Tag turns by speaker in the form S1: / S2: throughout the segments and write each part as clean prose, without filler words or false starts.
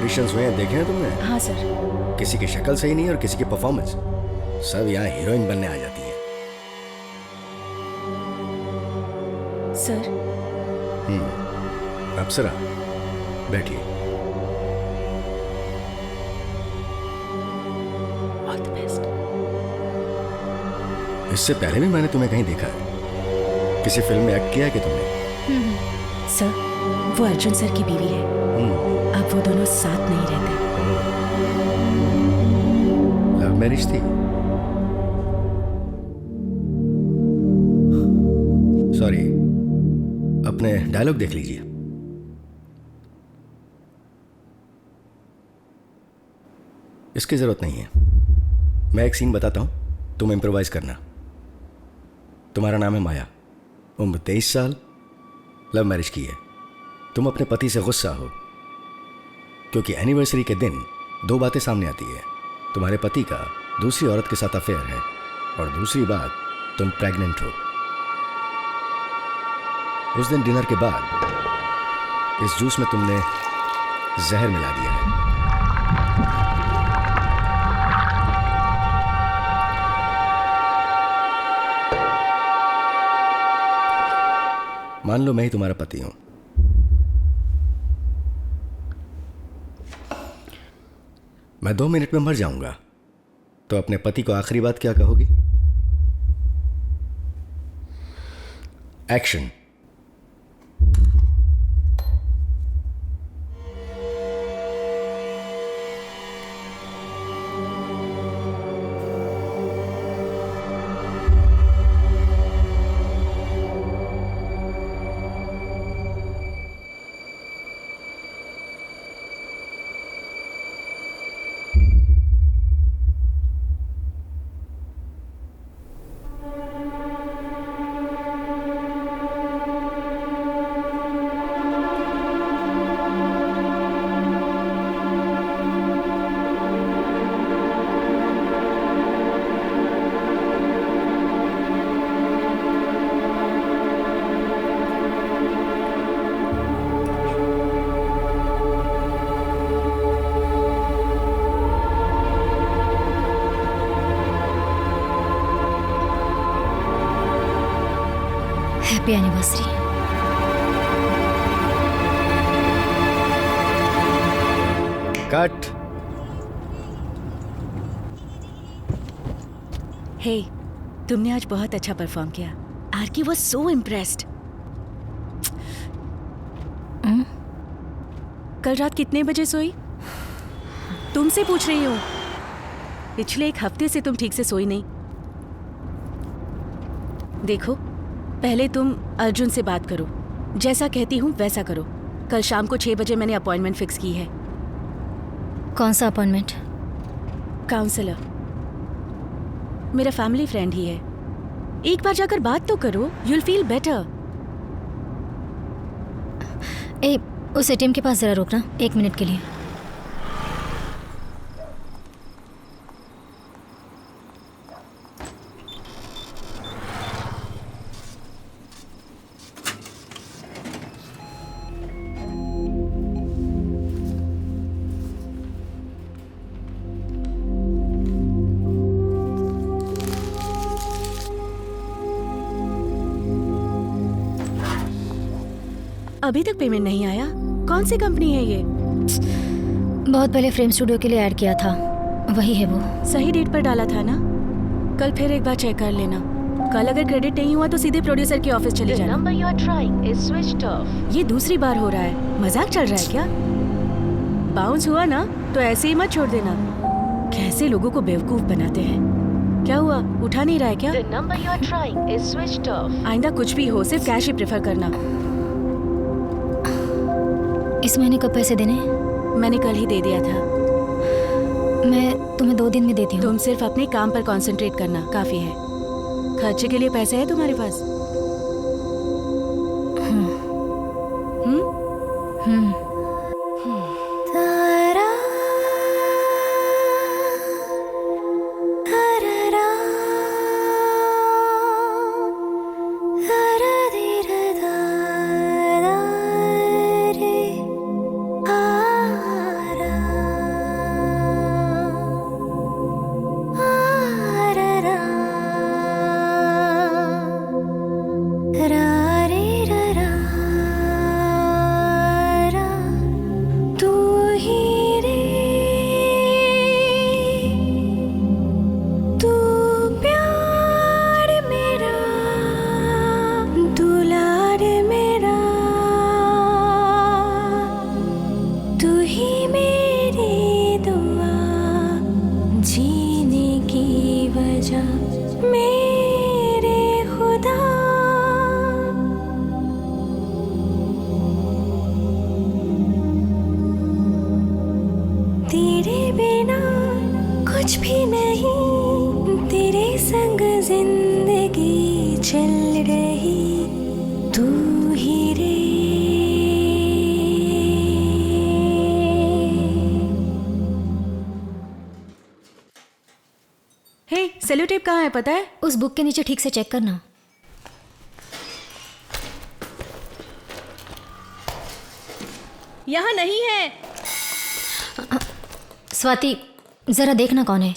S1: Auditions हुए हैं, देखे हैं तुमने?
S2: हाँ सर।
S1: किसी की शक्ल सही नहीं और किसी की परफॉर्मेंस। सब यहाँ हीरोइन बनने आ जाती है।
S2: सर।
S1: अप्सरा, बैठिए।
S2: All the best.
S1: इससे पहले भी मैंने तुम्हें कहीं देखा है। किसी फिल्म में एक्ट किया है कि तुमने?
S2: सर, वो अर्जुन सर की बीवी है। अब वो दोनों साथ नहीं रहते।
S1: लव मैरिज थी? सॉरी, अपने डायलॉग देख लीजिए। इसकी जरूरत नहीं है। मैं एक सीन बताता हूं, तुम इम्प्रोवाइज करना। तुम्हारा नाम है माया, उम्र 23 साल, लव मैरिज की है। तुम अपने पति से गुस्सा हो क्योंकि एनिवर्सरी के दिन दो बातें सामने आती है। तुम्हारे पति का दूसरी औरत के साथ अफेयर है और दूसरी बात, तुम प्रेग्नेंट हो। उस दिन डिनर के बाद इस जूस में तुमने जहर मिला दिया है। मान लो मैं ही तुम्हारा पति हूं। मैं 2 मिनट में मर जाऊंगा, तो अपने पति को आखिरी बात क्या कहोगी? एक्शन।
S3: Happy anniversary.
S1: कट।
S2: हे, तुमने आज बहुत अच्छा परफॉर्म किया। आरकी वाज सो इम्प्रेस्ड। कल रात कितने बजे सोई? तुमसे पूछ रही हूँ। पिछले 1 हफ्ते से तुम ठीक से सोई नहीं। देखो, पहले तुम अर्जुन से बात करो, जैसा कहती हूँ वैसा करो। कल शाम को 6 बजे मैंने अपॉइंटमेंट फिक्स की है।
S3: कौन सा अपॉइंटमेंट?
S2: काउंसलर, मेरा फैमिली फ्रेंड ही है। एक बार जाकर बात तो करो, यूल फील बेटर।
S3: उस एटीएम के पास जरा रुकना 1 मिनट के लिए।
S2: अभी तक पेमेंट नहीं आया? कौन सी कंपनी है ये?
S3: बहुत पहले फ्रेम स्टूडियो के लिए ऐड किया था, वही है वो।
S2: सही डेट पर डाला था ना? कल फिर एक बार चेक कर लेना। कल अगर क्रेडिट नहीं हुआ तो सीधे प्रोड्यूसर के ऑफिस चले जाना।
S4: Number you are trying is switched off.
S2: ये दूसरी बार हो रहा है। मजाक चल रहा है क्या? बाउंस हुआ ना तो ऐसे ही मत छोड़ देना। कैसे लोगों को बेवकूफ बनाते हैं। क्या हुआ, उठा नहीं रहा है क्या?
S4: The number you are trying is switched off.
S2: आइंदा कुछ भी हो, सिर्फ कैश ही प्रेफर करना।
S3: इस महीने कब पैसे देने?
S2: मैंने कल ही दे दिया था।
S3: मैं तुम्हें 2 दिन में देती हूँ।
S2: तुम सिर्फ अपने काम पर कंसंट्रेट करना, काफी है। खर्चे के लिए पैसे है तुम्हारे पास?
S5: चल रही तू ही रे।
S2: हे सेलो टेप कहाँ है पता है?
S3: उस बुक के नीचे ठीक से चेक करना।
S2: यहाँ नहीं है।
S3: स्वाति, जरा देखना कौन है।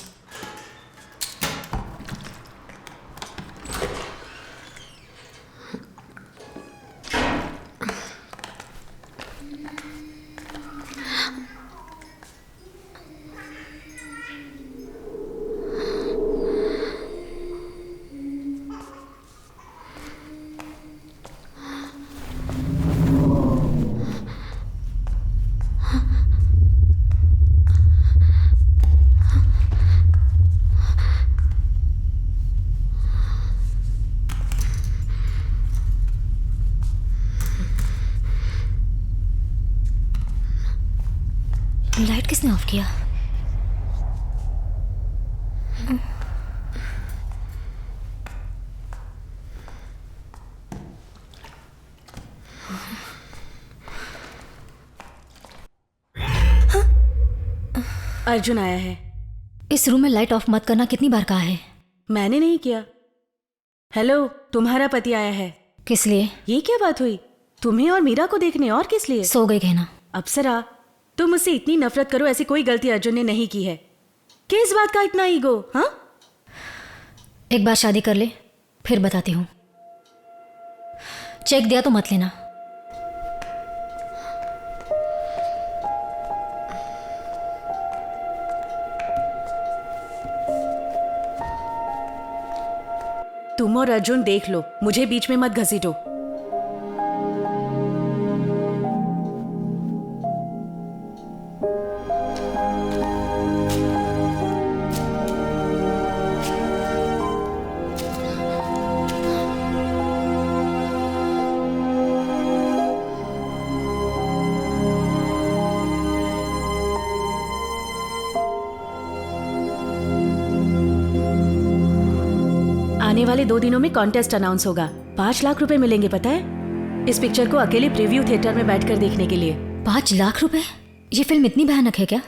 S3: लाइट किसने ऑफ किया?
S2: अर्जुन आया है।
S3: इस रूम में लाइट ऑफ मत करना कितनी बार कहा है?
S2: मैंने नहीं किया। हेलो, तुम्हारा पति आया है।
S3: किस लिए?
S2: ये क्या बात हुई? तुम्हें और मीरा को देखने, और किस लिए?
S3: सो गई कहना।
S2: अप्सरा, तुम मुझसे इतनी नफरत करो, ऐसी कोई गलती अर्जुन ने नहीं की है। किस बात का इतना ईगो? हाँ,
S3: एक बार शादी कर ले, फिर बताती हूँ। चेक दिया तो मत लेना।
S2: तुम और अर्जुन देख लो, मुझे बीच में मत घसीटो। आने वाले 2 दिनों में कॉन्टेस्ट अनाउंस होगा। 5 लाख रुपए मिलेंगे पता है, इस पिक्चर को अकेले प्रीव्यू थिएटर में बैठकर देखने के लिए।
S3: 5 लाख रुपए? ये फिल्म इतनी भयानक है क्या?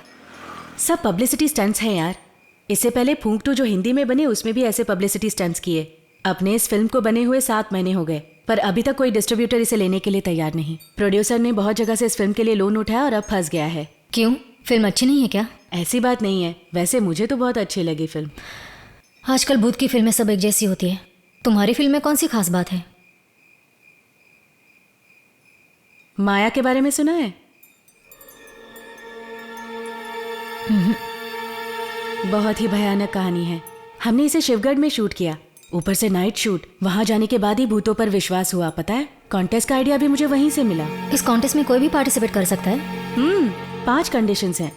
S2: सब पब्लिसिटी स्टंट्स हैं यार। इससे पहले फूंक 2 जो हिंदी में बने, उसमें भी ऐसे पब्लिसिटी स्टंट्स किए। अपने इस फिल्म को बने हुए 7 महीने हो गए, पर अभी तक कोई डिस्ट्रीब्यूटर इसे लेने के लिए तैयार नहीं। प्रोड्यूसर ने बहुत जगह से इस फिल्म के लिए लोन उठाया और अब फंस गया है।
S3: क्यों? फिल्म अच्छी नहीं है क्या?
S2: ऐसी बात नहीं है, वैसे मुझे तो बहुत अच्छी लगी फिल्म।
S3: आजकल भूत की फिल्में सब एक जैसी होती है। तुम्हारी फिल्म में कौन सी खास बात है?
S2: माया के बारे में सुना है? बहुत ही भयानक कहानी है। हमने इसे शिवगढ़ में शूट किया, ऊपर से नाइट शूट। वहां जाने के बाद ही भूतों पर विश्वास हुआ। पता है, कॉन्टेस्ट का आइडिया भी मुझे वहीं से मिला।
S3: इस कॉन्टेस्ट में कोई भी पार्टिसिपेट कर सकता है?
S2: 5 कंडीशंस हैं।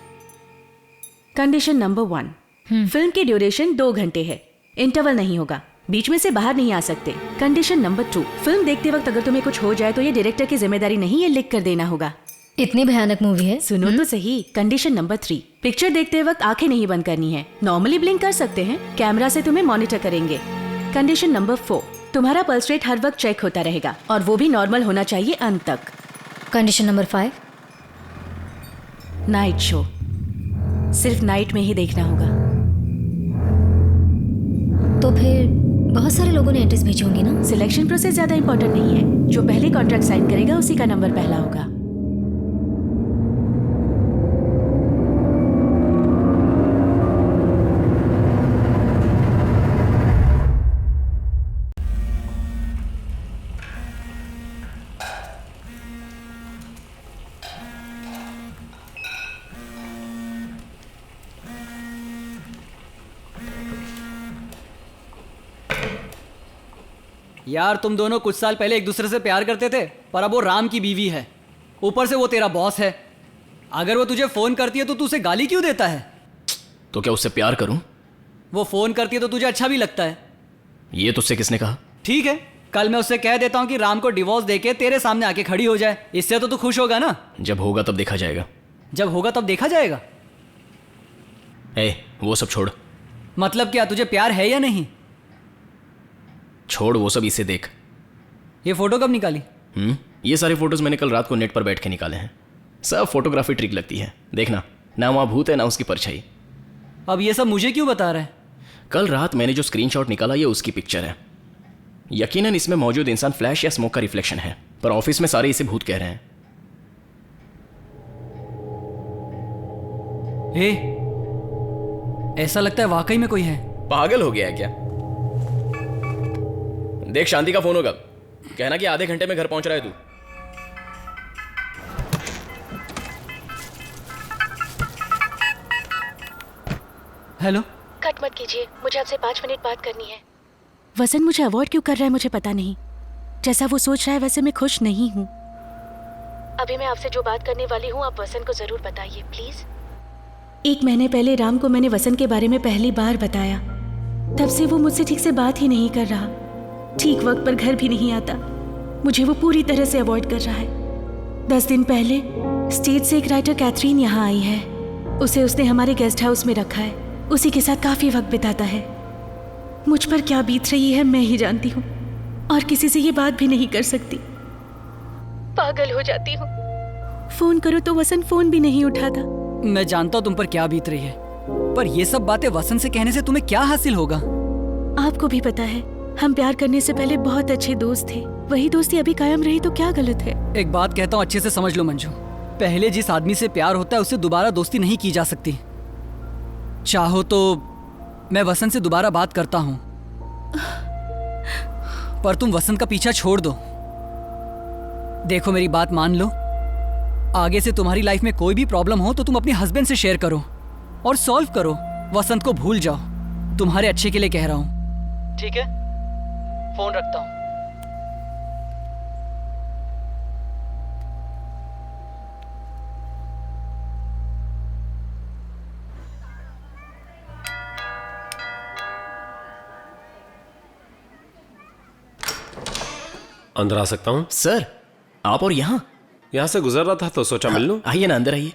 S2: कंडीशन नंबर 1, फिल्म की ड्यूरेशन 2 घंटे है, इंटरवल नहीं होगा, बीच में से बाहर नहीं आ सकते। कंडीशन नंबर 2, फिल्म देखते वक्त अगर तुम्हें कुछ हो जाए तो ये डायरेक्टर की जिम्मेदारी नहीं, ये लिख कर देना होगा।
S3: इतनी भयानक मूवी है?
S2: सुनो तो सही। कंडीशन नंबर 3, पिक्चर देखते वक्त आंखें नहीं बंद करनी है। नॉर्मली ब्लिंक कर सकते हैं, कैमरा से तुम्हें मॉनिटर करेंगे। कंडीशन नंबर 4, तुम्हारा पल्स रेट हर वक्त चेक होता रहेगा और वो भी नॉर्मल होना चाहिए अंत तक।
S3: कंडीशन नंबर 5,
S2: नाइट शो, सिर्फ नाइट में ही देखना होगा।
S3: तो फिर बहुत सारे लोगों ने एंट्रीज भेजी होंगी ना?
S2: सिलेक्शन प्रोसेस ज्यादा इंपॉर्टेंट नहीं है, जो पहले कॉन्ट्रैक्ट साइन करेगा उसी का नंबर पहला होगा।
S6: यार तुम दोनों कुछ साल पहले एक दूसरे से प्यार करते थे, पर अब वो राम की बीवी है, ऊपर से वो तेरा बॉस है। अगर वो तुझे फोन करती है तो तू उसे गाली क्यों देता है?
S7: तो क्या उससे प्यार करूं?
S6: वो फोन करती है तो तुझे अच्छा भी लगता है।
S7: ये तुझसे किसने कहा?
S6: ठीक है, कल मैं उससे कह देता हूँ कि राम को डिवोर्स देके तेरे सामने आके खड़ी हो जाए। इससे तो तू खुश होगा ना?
S7: जब होगा तब देखा जाएगा।
S6: जब होगा तब देखा जाएगा?
S7: ए, वो सब छोड़।
S6: मतलब क्या, तुझे प्यार है या नहीं?
S7: छोड़ वो सब, इसे देख।
S6: ये फोटो कब निकाली?
S7: ये सारे फोटोज मैंने कल रात को नेट पर बैठ के निकाले हैं। सब फोटोग्राफी ट्रिक लगती है, देखना। ना वहाँ भूत है ना उसकी परछाई।
S6: अब ये सब मुझे क्यों बता रहा है?
S7: कल रात मैंने जो स्क्रीनशॉट निकाला ये उसकी पिक्चर है। यकीनन इसमें मौजूद इंसान फ्लैश या स्मोक का रिफ्लेक्शन है, पर ऑफिस में सारे इसे भूत कह रहे हैं।
S6: ऐसा लगता है वाकई में कोई है।
S7: पागल हो गया है क्या? देख, शांति का फोन होगा, कहना कि आधे घंटे में घर पहुंच रहा है तू।
S6: हेलो।
S2: कट मत कीजिए, मुझे आपसे 5 मिनट बात करनी है। वसंत मुझे अवॉइड क्यों कर रहा है मुझे पता नहीं। जैसा वो सोच रहा है वैसे मैं खुश नहीं हूँ। अभी मैं आपसे जो बात करने वाली हूँ आप वसंत को जरूर बताइए प्लीज। 1 महीने पहले राम को मैंने वसंत के बारे में पहली बार बताया। तब से वो मुझसे ठीक से बात ही नहीं कर रहा, ठीक वक्त पर घर भी नहीं आता। मुझे वो पूरी तरह से अवॉइड कर रहा है। 10 दिन पहले स्टेट से एक राइटर कैथरीन यहाँ आई है। उसे उसने हमारे गेस्ट हाउस में रखा है, उसी के साथ काफी वक्त बिताता है। मुझ पर क्या बीत रही है मैं ही जानती हूँ, और किसी से ये बात भी नहीं कर सकती। पागल हो जाती हूँ। फोन करो तो वसंत फोन भी नहीं उठाता।
S6: मैं जानता हूँ तुम पर क्या बीत रही है, पर ये सब बातें वसंत से कहने से तुम्हें क्या हासिल होगा?
S2: आपको भी पता है हम प्यार करने से पहले बहुत अच्छे दोस्त थे। वही दोस्ती अभी कायम रही तो क्या गलत है?
S6: एक बात कहता हूँ, अच्छे से समझ लो मंजू। पहले जिस आदमी से प्यार होता है उससे दोबारा दोस्ती नहीं की जा सकती। चाहो तो मैं वसंत से दोबारा बात करता हूँ, पर तुम वसंत का पीछा छोड़ दो। देखो मेरी बात मान लो, आगे से तुम्हारी लाइफ में कोई भी प्रॉब्लम हो तो तुम अपने हस्बैंड से शेयर करो और सॉल्व करो। वसंत को भूल जाओ, तुम्हारे अच्छे के लिए कह रहा हूँ। ठीक है, फोन रखता हूँ।
S8: अंदर आ सकता हूँ?
S7: सर, आप और यहाँ
S8: से गुजर रहा था तो सोचा मिल लूं।
S7: आइए ना, अंदर आइए।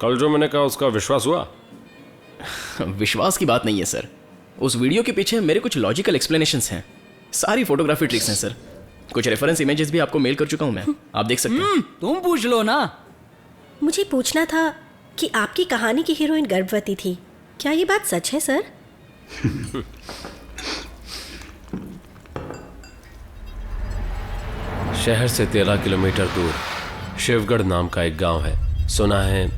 S8: कल जो मैंने कहा उसका विश्वास हुआ?
S7: विश्वास की बात नहीं है सर, उस वीडियो के पीछे मेरे कुछ लॉजिकल एक्सप्लेनेशंस हैं। सारी फोटोग्राफी ट्रिक्स हैं सर। कुछ रेफरेंस इमेजेस भी आपको मेल कर चुका हूं मैं, आप देख सकते हैं।
S6: तुम पूछ लो ना।
S5: मुझे पूछना था कि आपकी कहानी की हीरोइन गर्भवती थी, क्या ये बात सच है सर?
S8: शहर से 13 किलोमीटर दूर शिवगढ़ नाम का एक गांव है। सुना है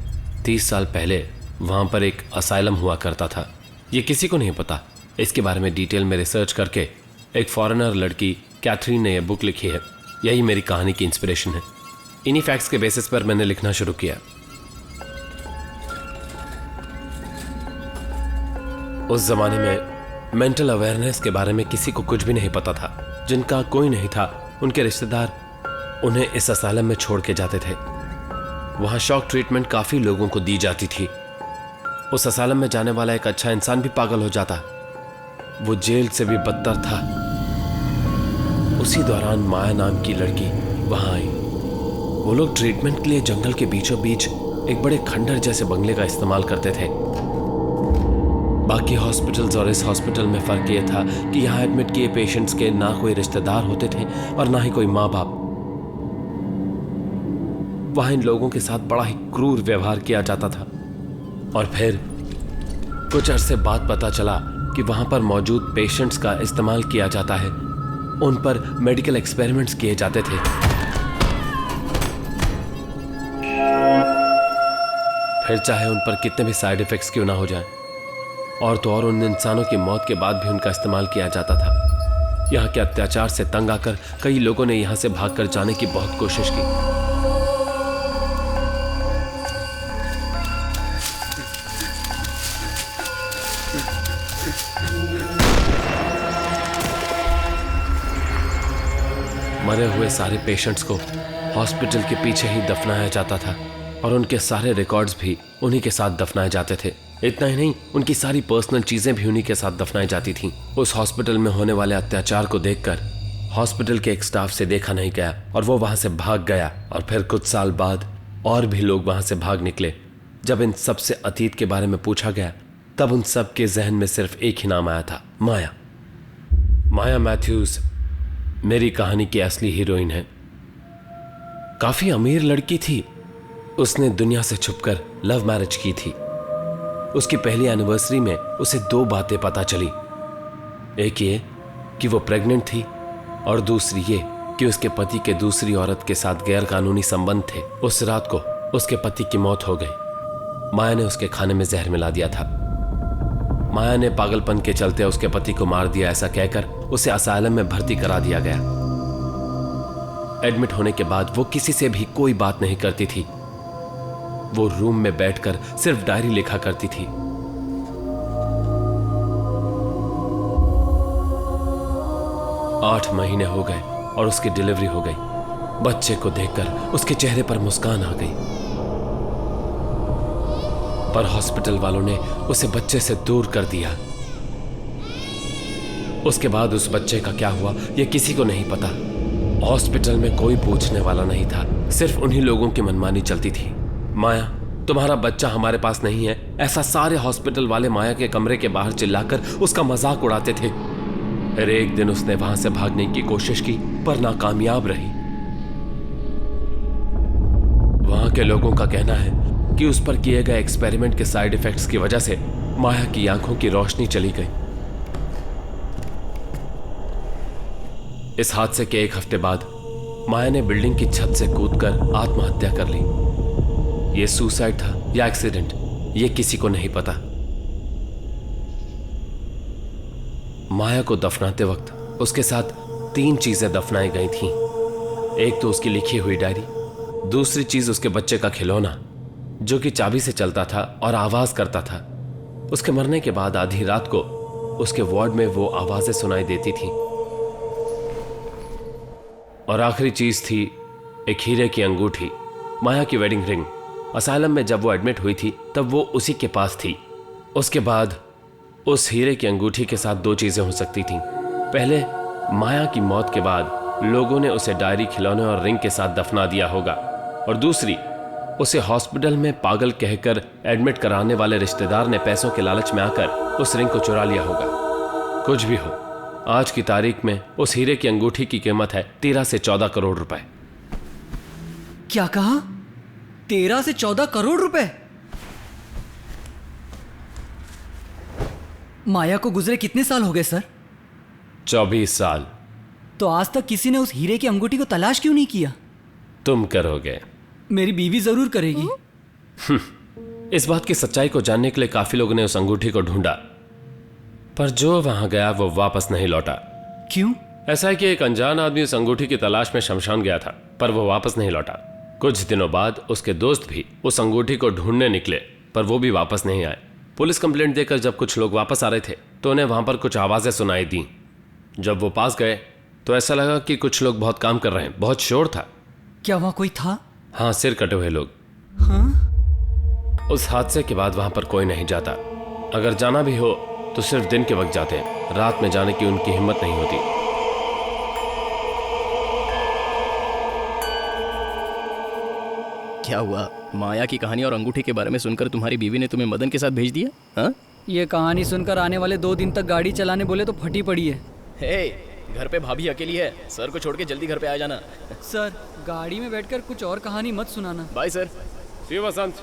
S8: 30 साल पहले वहां पर एक असाइलम हुआ करता था। ये किसी को नहीं पता। इसके बारे में डिटेल में रिसर्च करके एक फॉरेनर लड़की कैथरीन ने यह बुक लिखी है। यही मेरी कहानी की इंस्पिरेशन है। इन्हीं फैक्ट्स के बेसिस पर मैंने लिखना शुरू किया। उस जमाने में मेंटल अवेयरनेस के बारे में किसी को कुछ भी नहीं पता था। जिनका कोई नहीं था, उनके रिश्तेदार उन्हें इस असाइलम में छोड़ के जाते थे। वहां शॉक ट्रीटमेंट काफी लोगों को दी जाती थी। उस असाइलम में जाने वाला एक अच्छा इंसान भी पागल हो जाता। वो जेल से भी बदतर था। उसी दौरान माया नाम की लड़की वहां आई। वो लोग ट्रीटमेंट के लिए जंगल के बीचों बीच एक बड़े खंडर जैसे बंगले का इस्तेमाल करते थे। बाकी हॉस्पिटल्स और इस हॉस्पिटल में फर्क ये था कि यहाँ एडमिट किए पेशेंट्स के ना कोई रिश्तेदार होते थे और ना ही कोई माँ बाप। वहां इन लोगों के साथ बड़ा ही क्रूर व्यवहार किया जाता था। और फिर कुछ अरसे बाद पता चला कि वहां पर मौजूद पेशेंट्स का इस्तेमाल किया जाता है। उन पर मेडिकल एक्सपेरिमेंट्स किए जाते थे। फिर चाहे उन पर कितने भी साइड इफेक्ट्स क्यों ना हो जाएं, और तो और उन इंसानों की मौत के बाद भी उनका इस्तेमाल किया जाता था। यहाँ के अत्याचार से तंग आकर कई लोगों ने यहाँ से भागकर जाने की बहुत कोशिश की। मरे हुए सारे पेशेंट्स को हॉस्पिटल के पीछे ही दफनाया जाता था और उनके सारे रिकॉर्ड्स भी उन्हीं के साथ दफनाए जाते थे। इतना ही नहीं, उनकी सारी पर्सनल चीजें भी उन्हीं के साथ दफनाई जाती थीं। उस हॉस्पिटल में होने वाले अत्याचार को देखकर हॉस्पिटल के एक स्टाफ से देखा नहीं गया और वो वहां से भाग गया। और फिर कुछ साल बाद और भी लोग वहां से भाग निकले। जब इन सब से अतीत के बारे में पूछा गया तब उन सब के जहन में सिर्फ एक ही नाम आया था, माया। माया मैथ्यूज मेरी कहानी की असली हीरोइन है। काफी अमीर लड़की थी। उसने दुनिया से छुपकर लव मैरिज की थी। उसकी पहली एनिवर्सरी में उसे 2 बातें पता चली। एक ये कि वो प्रेग्नेंट थी और दूसरी ये कि उसके पति के दूसरी औरत के साथ गैरकानूनी संबंध थे। उस रात को उसके पति की मौत हो गई। माया ने उसके खाने में जहर मिला दिया था। माया ने पागलपन के चलते उसके पति को मार दिया ऐसा कहकर उसे असाइलम में भर्ती करा दिया गया। एडमिट होने के बाद वो किसी से भी कोई बात नहीं करती थी। वो रूम में बैठकर सिर्फ डायरी लिखा करती थी। आठ महीने हो गए और उसकी डिलीवरी हो गई। बच्चे को देखकर उसके चेहरे पर मुस्कान आ गई। पर हॉस्पिटल वालों ने उसे बच्चे से दूर कर दिया। उसके बाद उस बच्चे का क्या हुआ यह किसी को नहीं पता। हॉस्पिटल में कोई पूछने वाला नहीं था। सिर्फ उन्हीं लोगों की मनमानी चलती थी। माया, तुम्हारा बच्चा हमारे पास नहीं है, ऐसा सारे हॉस्पिटल वाले माया के कमरे के बाहर चिल्लाकर उसका मजाक उड़ाते थे। फिर एक दिन उसने वहां से भागने की कोशिश की पर नाकामयाब रही। वहां के लोगों का कहना है कि उस पर किए गए एक्सपेरिमेंट के साइड इफेक्ट्स की वजह से माया की आंखों की रोशनी चली गई। इस हादसे के 1 हफ्ते बाद माया ने बिल्डिंग की छत से कूदकर आत्महत्या कर ली। यह सुसाइड था या एक्सीडेंट, यह किसी को नहीं पता। माया को दफनाते वक्त उसके साथ 3 चीजें दफनाई गई थीं। एक तो उसकी लिखी हुई डायरी, दूसरी चीज उसके बच्चे का खिलौना जो कि चाबी से चलता था और आवाज करता था। उसके मरने के बाद आधी रात को उसके वार्ड में वो आवाजें सुनाई देती थीं। और आखिरी चीज थी एक हीरे की अंगूठी, माया की वेडिंग रिंग। असाइलम में जब वो एडमिट हुई थी तब वो उसी के पास थी। उसके बाद उस हीरे की अंगूठी के साथ 2 चीजें हो सकती थीं। पहले, माया की मौत के बाद लोगों ने उसे डायरी, खिलौने और रिंग के साथ दफना दिया होगा। और दूसरी, उसे हॉस्पिटल में पागल कहकर एडमिट कराने वाले रिश्तेदार ने पैसों के लालच में आकर उस रिंग को चुरा लिया होगा। कुछ भी हो, आज की तारीख में उस हीरे की अंगूठी की कीमत है 13 से 14 करोड़ रुपए।
S6: क्या कहा? 13 से 14 करोड़ रुपए? माया को गुजरे कितने साल हो गए सर?
S8: 24 साल।
S6: तो आज तक किसी ने उस हीरे की अंगूठी को तलाश क्यों नहीं किया?
S8: तुम करोगे।
S6: मेरी बीवी जरूर करेगी।
S8: इस बात की सच्चाई को जानने के लिए काफी लोगों ने उस अंगूठी को ढूंढा, पर जो वहां गया वो वापस नहीं लौटा।
S6: क्यों?
S8: ऐसा है कि एक अनजान आदमी उस अंगूठी की तलाश में शमशान गया था, पर वो वापस नहीं लौटा। कुछ दिनों बाद उसके दोस्त भी उस अंगूठी को ढूंढने निकले, पर वो भी वापस नहीं आए। पुलिस कंप्लेंट देकर जब कुछ लोग वापस आ रहे थे तो उन्हें वहां पर कुछ आवाजें सुनाई दी। जब वो पास गए तो ऐसा लगा कि कुछ लोग बहुत काम कर रहे हैं, बहुत शोर था।
S6: क्या वहां कोई था?
S8: हाँ, सिर कटे हुए लोग।
S6: हाँ?
S8: उस हादसे के बाद वहां पर कोई नहीं जाता। अगर जाना भी हो तो सिर्फ दिन के वक्त जाते हैं, रात में जाने की उनकी हिम्मत नहीं होती।
S7: क्या हुआ? माया की कहानी और अंगूठी के बारे में सुनकर तुम्हारी बीवी ने तुम्हें मदन के साथ भेज दिया? हाँ?
S6: ये कहानी सुनकर आने वाले 2 दिन तक गाड़ी चलाने बोले तो फटी पड़ी है।
S7: हे, घर पे भाभी अकेली है। सर को छोड़ के जल्दी घर पे आ जाना।
S6: सर, गाड़ी में बैठकर कुछ और कहानी मत सुनाना।
S7: Bye sir.
S8: शिव वसंत।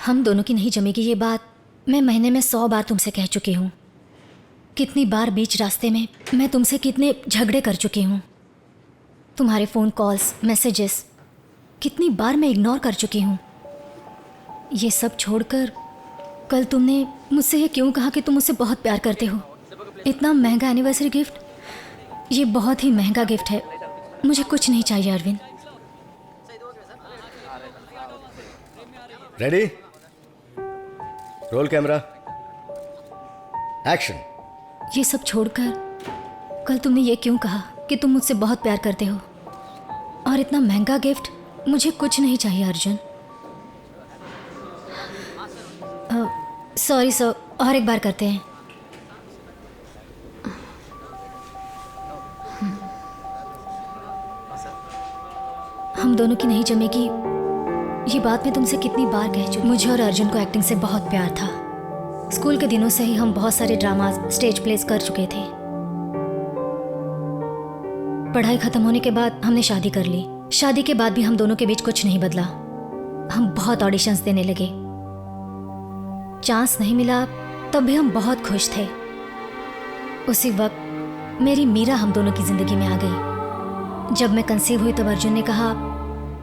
S3: हम दोनों की नहीं जमेगी ये बात मैं महीने में 100 बार तुमसे कह चुकी हूँ। कितनी बार बीच रास्ते में मैं तुमसे कितने झगड़े कर चुकी हूँ। तुम्हारे फ़ोन कॉल्स मैसेजेस कितनी बार मैं इग्नोर कर चुकी हूँ। ये सब छोड़कर कल तुमने मुझसे ये क्यों कहा कि तुम मुझसे बहुत प्यार करते हो। इतना महंगा एनिवर्सरी गिफ्ट, ये बहुत ही महंगा गिफ्ट है। मुझे कुछ नहीं चाहिए Arvind.
S1: Ready, roll camera, action.
S3: ये सब छोड़कर कल तुमने ये क्यों कहा कि तुम मुझसे बहुत प्यार करते हो। और इतना महंगा गिफ्ट, मुझे कुछ नहीं चाहिए अर्जुन। सॉरी सर, और एक बार करते हैं। हम दोनों की नहीं जमेगी ये बात मैं तुमसे कितनी बार कह चुकी। मुझे और अर्जुन को एक्टिंग से बहुत प्यार था। स्कूल के दिनों से ही हम बहुत सारे ड्रामाज स्टेज प्लेस कर चुके थे। पढ़ाई खत्म होने के बाद हमने शादी कर ली। शादी के बाद भी हम दोनों के बीच कुछ नहीं बदला। हम बहुत ऑडिशंस देने लगे, चांस नहीं मिला तब भी हम बहुत खुश थे। उसी वक्त मेरी मीरा हम दोनों की जिंदगी में आ गई। जब मैं कंसीव हुई तब अर्जुन ने कहा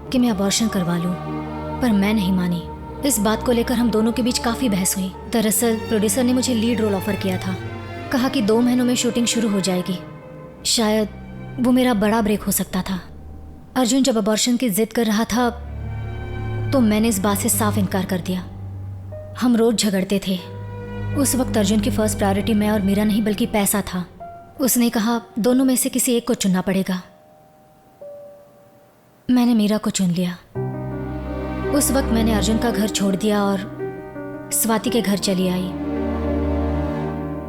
S3: कि मैं अबॉर्शन करवा लूं, पर मैं नहीं मानी। इस बात को लेकर हम दोनों के बीच काफ़ी बहस हुई। दरअसल प्रोड्यूसर ने मुझे लीड रोल ऑफर किया था। कहा कि 2 महीनों में शूटिंग शुरू हो जाएगी। शायद वो मेरा बड़ा ब्रेक हो सकता था। अर्जुन जब अबॉर्शन की जिद कर रहा था तो मैंने इस बात से साफ इनकार कर दिया। हम रोज झगड़ते थे। उस वक्त अर्जुन की फर्स्ट प्रायोरिटी मैं और मीरा नहीं बल्कि पैसा था। उसने कहा दोनों में से किसी एक को चुनना पड़ेगा। मैंने मीरा को चुन लिया। उस वक्त मैंने अर्जुन का घर छोड़ दिया और स्वाति के घर चली आई।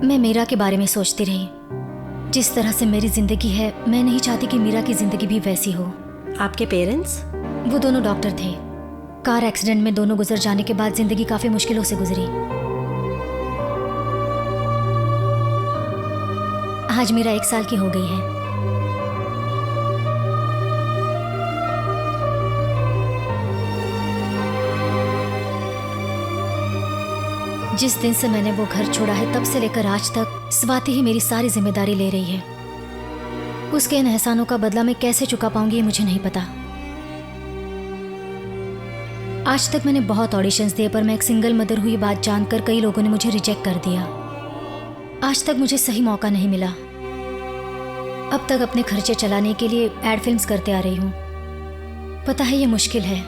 S3: मैं मीरा के बारे में सोचती रही। जिस तरह से मेरी जिंदगी है, मैं नहीं चाहती कि मीरा की जिंदगी भी वैसी हो।
S5: आपके पेरेंट्स?
S3: वो दोनों डॉक्टर थे। कार एक्सीडेंट में दोनों गुजर जाने के बाद जिंदगी काफी मुश्किलों से गुजरी। आज मीरा 1 साल की हो गई है। जिस दिन से मैंने वो घर छोड़ा है तब से लेकर आज तक स्वाति ही मेरी सारी जिम्मेदारी ले रही है। उसके इन एहसानों का बदला मैं कैसे चुका पाऊंगी ये मुझे नहीं पता। आज तक मैंने बहुत ऑडिशंस दिए, पर मैं एक सिंगल मदर हुई बात जानकर कई लोगों ने मुझे रिजेक्ट कर दिया। आज तक मुझे सही मौका नहीं मिला। अब तक अपने खर्चे चलाने के लिए एड फिल्म्स करते आ रही हूँ। पता है ये मुश्किल है,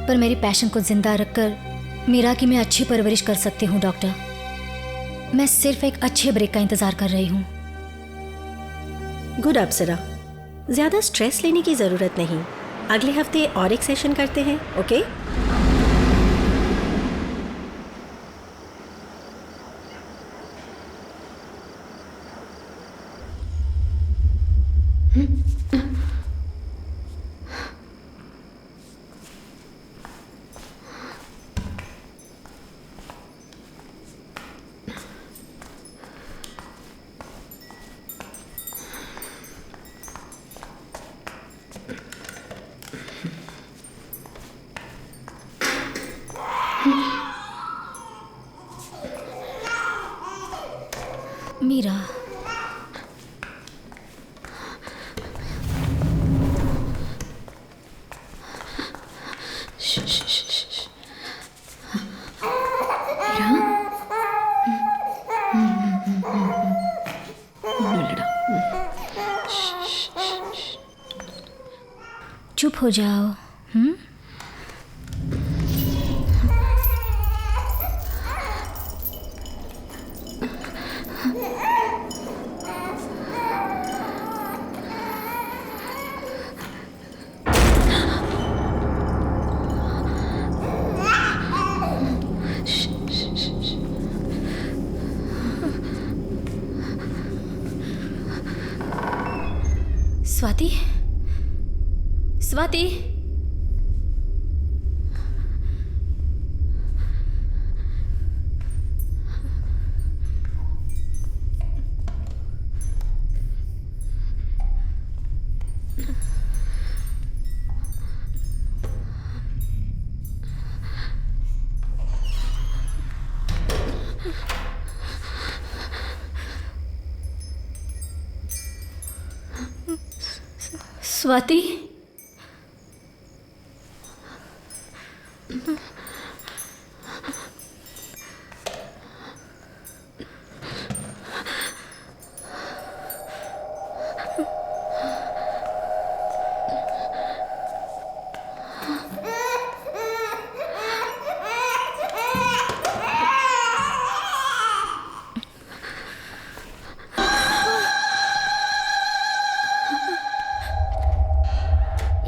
S3: पर मेरी पैशन को जिंदा रखकर मीरा की मैं अच्छी परवरिश कर सकती हूँ डॉक्टर। मैं सिर्फ एक अच्छे ब्रेक का इंतजार कर रही हूँ।
S5: गुड अप्सरा, ज़्यादा स्ट्रेस लेने की ज़रूरत नहीं। अगले हफ्ते और एक सेशन करते हैं, ओके?
S3: मीरा। चुप हो जाओ। स्वाति, स्वाति, स्वाति।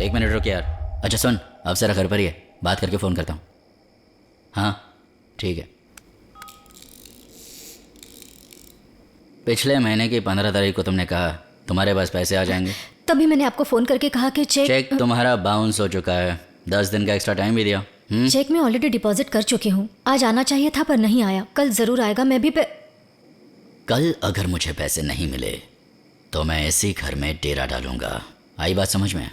S9: एक मिनट रुक यार। अच्छा सुन, अब जरा घर पर ही है, बात करके फ़ोन करता हूँ। हाँ ठीक है। पिछले महीने की 15 तारीख को तुमने कहा तुम्हारे पास पैसे आ जाएंगे।
S3: तभी मैंने आपको फ़ोन करके कहा कि
S9: चेक तुम्हारा बाउंस हो चुका है, 10 दिन का एक्स्ट्रा टाइम भी दिया।
S3: चेक मैं ऑलरेडी डिपॉजिट कर चुकी हूँ। आज आना चाहिए था पर नहीं आया, कल ज़रूर आएगा। मैं भी
S9: कल अगर मुझे पैसे नहीं मिले तो मैं इसी घर में डेरा डालूंगा। आई बात समझ में?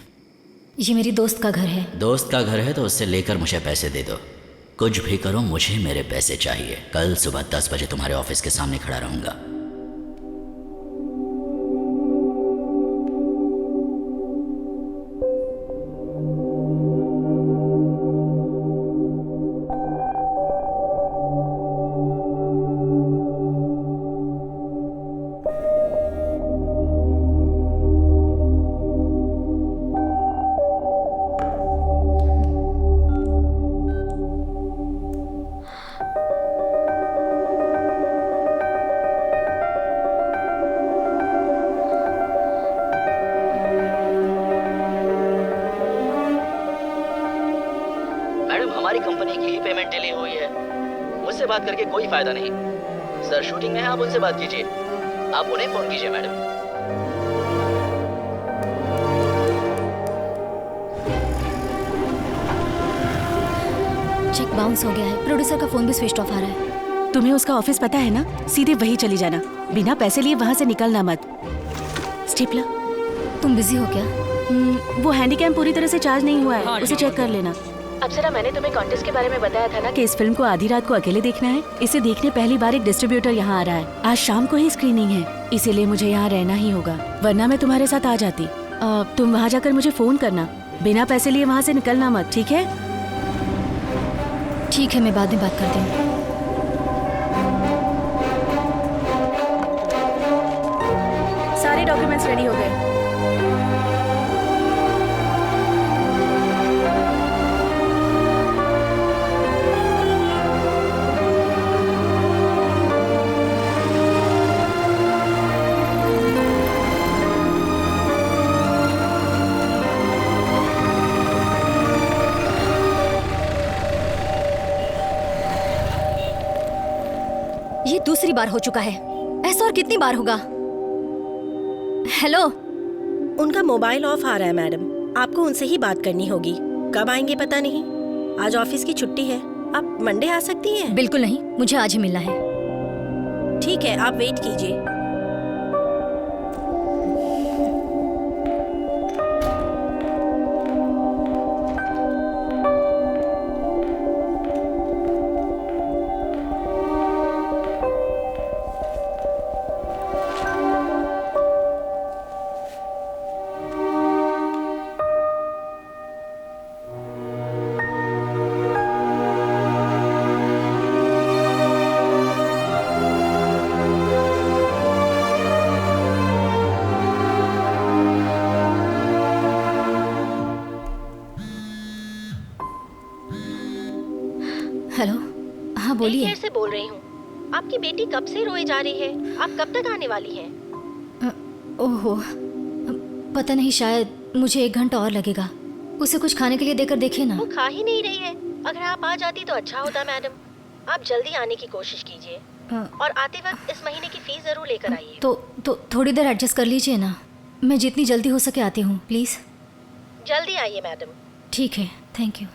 S3: ये मेरी दोस्त का घर है।
S9: दोस्त का घर है तो उससे लेकर मुझे पैसे दे दो। कुछ भी करो, मुझे मेरे पैसे चाहिए। कल सुबह 10 बजे तुम्हारे ऑफिस के सामने खड़ा रहूंगा। हमारी कंपनी की ही पेमेंट डिले हुई है, मुझसे बात करके कोई फायदा नहीं। सर शूटिंग में है, आप उनसे बात कीजिए, आप उन्हें फोन कीजिए मैडम।
S3: चेक बाउंस हो गया है। प्रोड्यूसर का फोन भी स्विच ऑफ आ रहा है।
S2: तुम्हें उसका ऑफिस पता है ना? सीधे वही चली जाना, बिना पैसे लिए वहाँ से निकलना मत। स्टेपलर,
S3: तुम बिजी हो क्या?
S2: वो हैंडीकैम पूरी तरह से चार्ज नहीं हुआ है,
S6: हाँ,
S2: उसे चेक कर लेना। अप्सरा, मैंने तुम्हें कॉन्टेस्ट के बारे में बताया था ना कि इस फिल्म को आधी रात को अकेले देखना है। इसे देखने पहली बार एक डिस्ट्रीब्यूटर यहाँ आ रहा है। आज शाम को ही स्क्रीनिंग है, इसीलिए मुझे यहाँ रहना ही होगा, वरना मैं तुम्हारे साथ आ जाती। तुम वहाँ जाकर मुझे फोन करना, बिना पैसे लिए वहाँ से निकलना मत, ठीक है?
S3: ठीक है, मैं बाद में बात करती हूँ।
S2: सारे डॉक्यूमेंट्स रेडी हो गए।
S3: ये दूसरी बार हो चुका है, ऐसा और कितनी बार होगा? हेलो,
S5: उनका मोबाइल ऑफ आ रहा है मैडम, आपको उनसे ही बात करनी होगी। कब आएंगे पता नहीं, आज ऑफिस की छुट्टी है, आप मंडे आ सकती हैं?
S3: बिल्कुल नहीं, मुझे आज ही मिलना है।
S5: ठीक है, आप वेट कीजिए।
S3: हेलो, हाँ बोलिए।
S5: केयर से बोल रही हूँ। आपकी बेटी कब से रोए जा रही है? आप कब तक आने वाली हैं?
S3: ओहो, पता नहीं, शायद मुझे 1 घंटा और लगेगा। उसे कुछ खाने के लिए देकर देखिए ना।
S5: वो खा ही नहीं रही है। अगर आप आ जाती तो अच्छा होता मैडम। आप जल्दी आने की कोशिश कीजिए और आते वक्त इस महीने की फीस जरूर लेकर आइए।
S3: तो थोड़ी देर एडजस्ट कर लीजिए ना। मैं जितनी जल्दी हो सके आती हूँ, प्लीज़।
S5: जल्दी आइए मैडम।
S3: ठीक है, थैंक यू।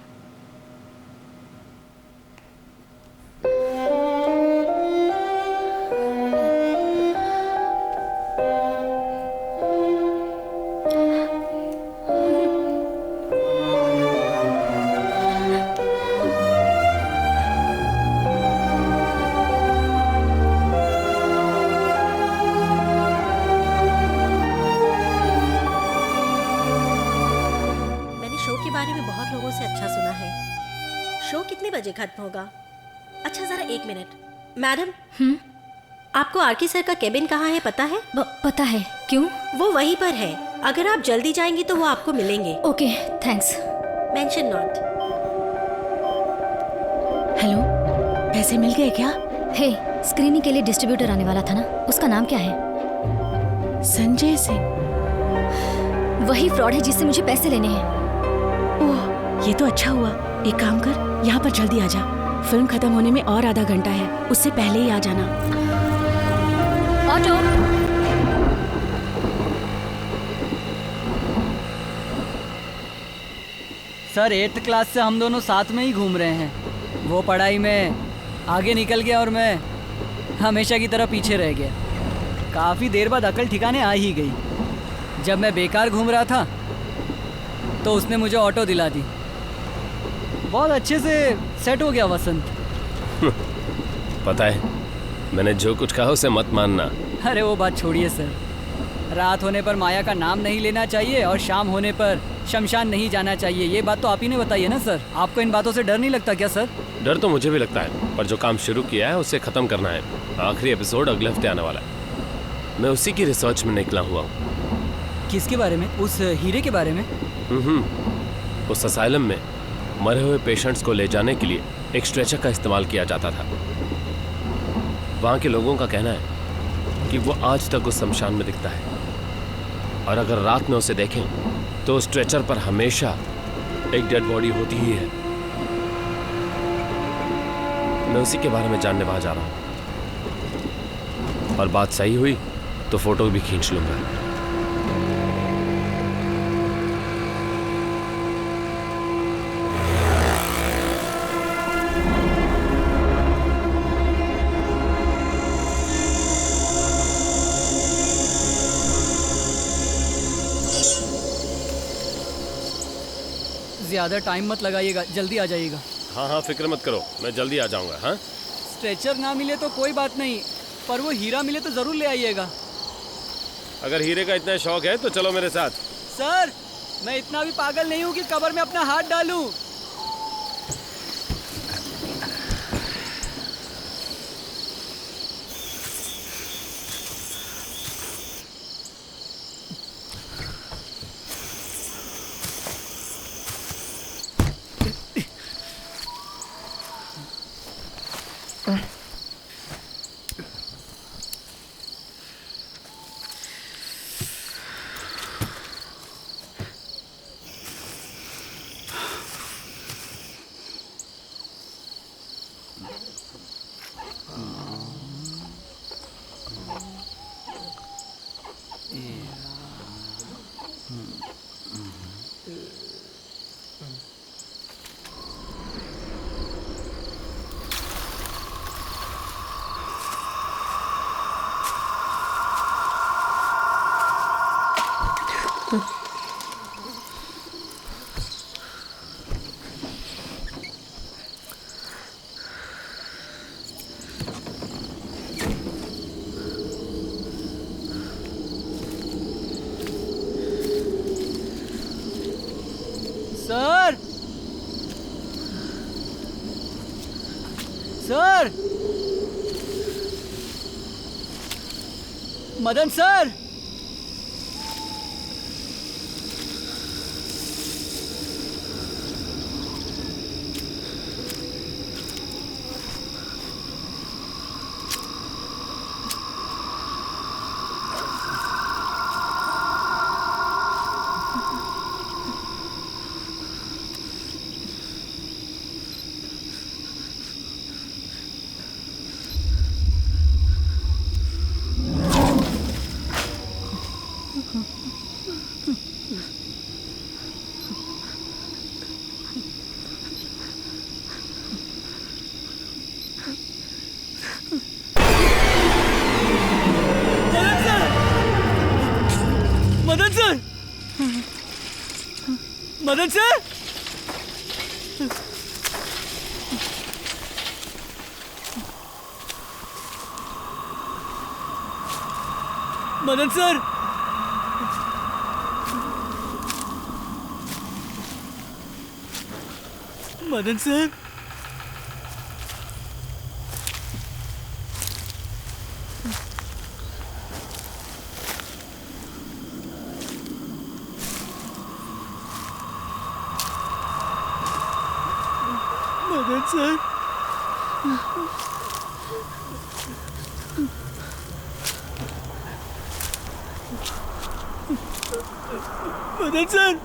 S5: बजे खत्म होगा। अच्छा जरा 1 मिनट मैडम। आपको आरके सर का केबिन कहाँ है पता है?
S3: पता है। क्यों?
S5: वो वहीं पर है। अगर आप जल्दी जाएंगी तो वो आपको मिलेंगे।
S3: Okay, thanks.
S5: Mention not.
S2: Hello, पैसे मिल गए क्या?
S3: हे, स्क्रीनिंग के लिए डिस्ट्रीब्यूटर आने वाला था ना, उसका नाम क्या है?
S2: संजय सिंह।
S3: वही फ्रॉड है जिससे मुझे पैसे लेने हैं।
S2: ओह, ये तो अच्छा हुआ। एक काम कर, यहाँ पर जल्दी आ जा। फिल्म खत्म होने में और आधा घंटा है, उससे पहले ही आ जाना।
S3: ऑटो।
S6: सर 8th क्लास से हम दोनों साथ में ही घूम रहे हैं। वो पढ़ाई में आगे निकल गया और मैं हमेशा की तरह पीछे रह गया। काफ़ी देर बाद अकल ठिकाने आ ही गई। जब मैं बेकार घूम रहा था तो उसने मुझे ऑटो दिला दी। बहुत अच्छे से सेट हो गया वसंत।
S8: पता है, मैंने जो कुछ कहा उसे मत मानना।
S6: अरे वो बात छोड़िए सर। रात होने पर माया का नाम नहीं लेना चाहिए और शाम होने पर शमशान नहीं जाना चाहिए। ये बात तो आप ही ने बताई है ना सर। आपको इन बातों से डर नहीं लगता क्या सर?
S8: डर तो मुझे भी लगता है, पर जो काम शुरू किया है उसे खत्म करना है। आखिरी एपिसोड अगले हफ्ते आने वाला है। मैं उसी की रिसर्च में निकला हुआ हूँ।
S6: किसके बारे में? उस हीरे के बारे में?
S8: उस असाइलम में मरे हुए पेशेंट्स को ले जाने के लिए एक स्ट्रेचर का इस्तेमाल किया जाता था। वहाँ के लोगों का कहना है कि वो आज तक उस शमशान में दिखता है, और अगर रात में उसे देखें तो स्ट्रेचर पर हमेशा एक डेड बॉडी होती ही है। मैं उसी के बारे में जानने वहाँ जा रहा हूँ, और बात सही हुई तो फोटो भी खींच लूँगा।
S6: ज़्यादा टाइम मत लगाइएगा, जल्दी आ जाइएगा।
S8: हाँ हाँ, फिक्र मत करो, मैं जल्दी आ जाऊंगा। हाँ,
S6: स्ट्रेचर ना मिले तो कोई बात नहीं, पर वो हीरा मिले तो ज़रूर ले आइएगा।
S8: अगर हीरे का इतना शौक है तो चलो मेरे साथ।
S6: सर, मैं इतना भी पागल नहीं हूँ कि कब्र में अपना हाथ डालूं। Sir, sir, Madan sir, Madan sir, Madan sir, Madan sir, Madan sir, Madan sir,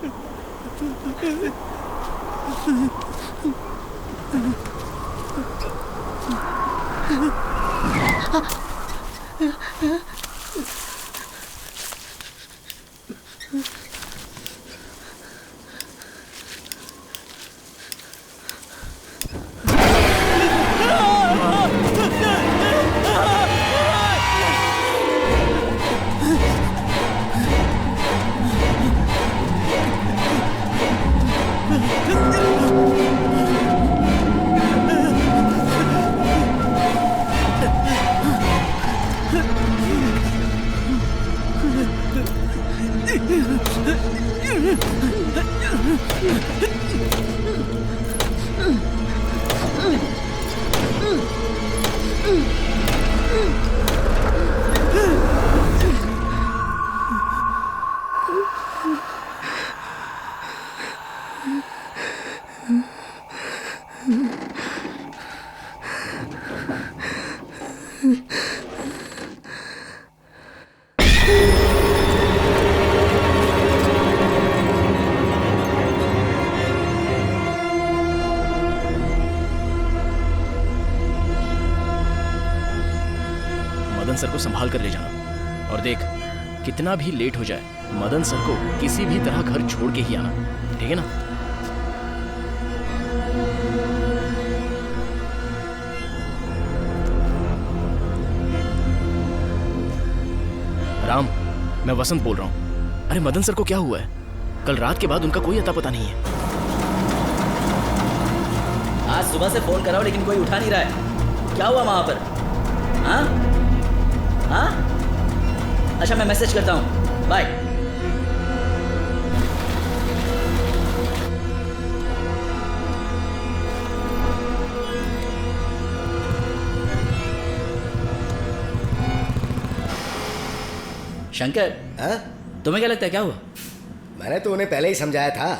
S7: Madan sir को संभाल कर ले जाना, और देख कितना भी लेट हो जाए मदन सर को किसी भी तरह घर छोड़ के ही आना, ठीक है ना? राम, मैं वसंत बोल रहा हूँ। अरे मदन सर को क्या हुआ है? कल रात के बाद उनका कोई अता पता नहीं है।
S9: आज सुबह से फोन कराओ लेकिन कोई उठा नहीं रहा है। क्या हुआ वहां पर? हाँ हाँ, अच्छा मैं मैसेज करता हूँ, बाय। शंकर,
S1: हाँ?
S9: तुम्हें क्या लगता है क्या हुआ?
S1: मैंने तो उन्हें पहले ही समझाया था,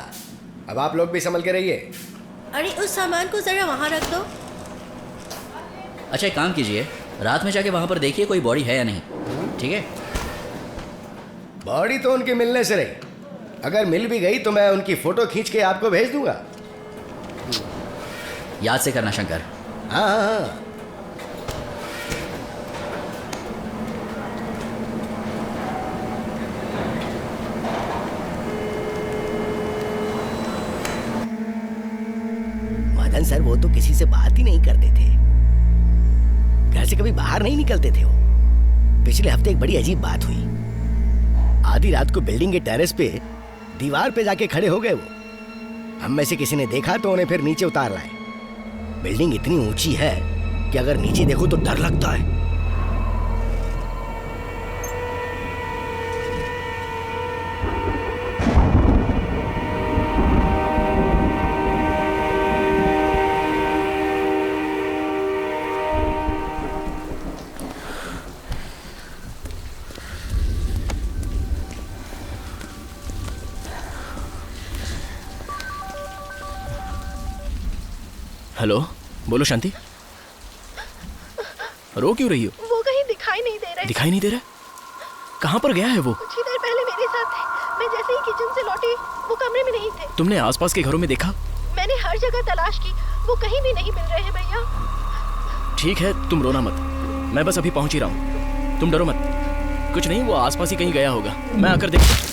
S1: अब आप लोग भी संभल के रहिए।
S5: अरे उस सामान को जरा वहाँ रख दो।
S9: अच्छा एक काम कीजिए, रात में जाके वहां पर देखिए कोई बॉडी है या नहीं, ठीक है?
S1: बॉडी तो उनके मिलने से रही, अगर मिल भी गई तो मैं उनकी फोटो खींच के आपको भेज दूंगा।
S9: याद से करना शंकर।
S1: हाँ हाँ हाँ। मदन सर वो तो किसी से बात ही नहीं करते थे, घर से कभी बाहर नहीं निकलते थे वो। पिछले हफ्ते एक बड़ी अजीब बात हुई। आधी रात को बिल्डिंग के टेरेस पे दीवार पे जाके खड़े हो गए वो। हम में से किसी ने देखा तो उन्हें फिर नीचे उतार लाए। बिल्डिंग इतनी ऊंची है कि अगर नीचे देखो तो डर लगता है।
S7: हेलो, बोलो शांति। रो क्यों रही हो?
S4: वो कहीं दिखाई नहीं दे रहे।
S7: दिखाई नहीं दे रहा? कहाँ पर गया है वो?
S4: कुछ ही देर पहले मेरे साथ थे। मैं जैसे ही किचन से लौटी वो कमरे में नहीं थे।
S7: तुमने आसपास के घरों में देखा?
S4: मैंने हर जगह तलाश की, वो कहीं भी नहीं मिल रहे हैं भैया।
S7: ठीक है, तुम रोना मत, मैं बस अभी पहुंच ही रहा हूँ। तुम डरो मत, कुछ नहीं, वो आसपास ही कहीं गया होगा। मैं आकर देखता हूँ।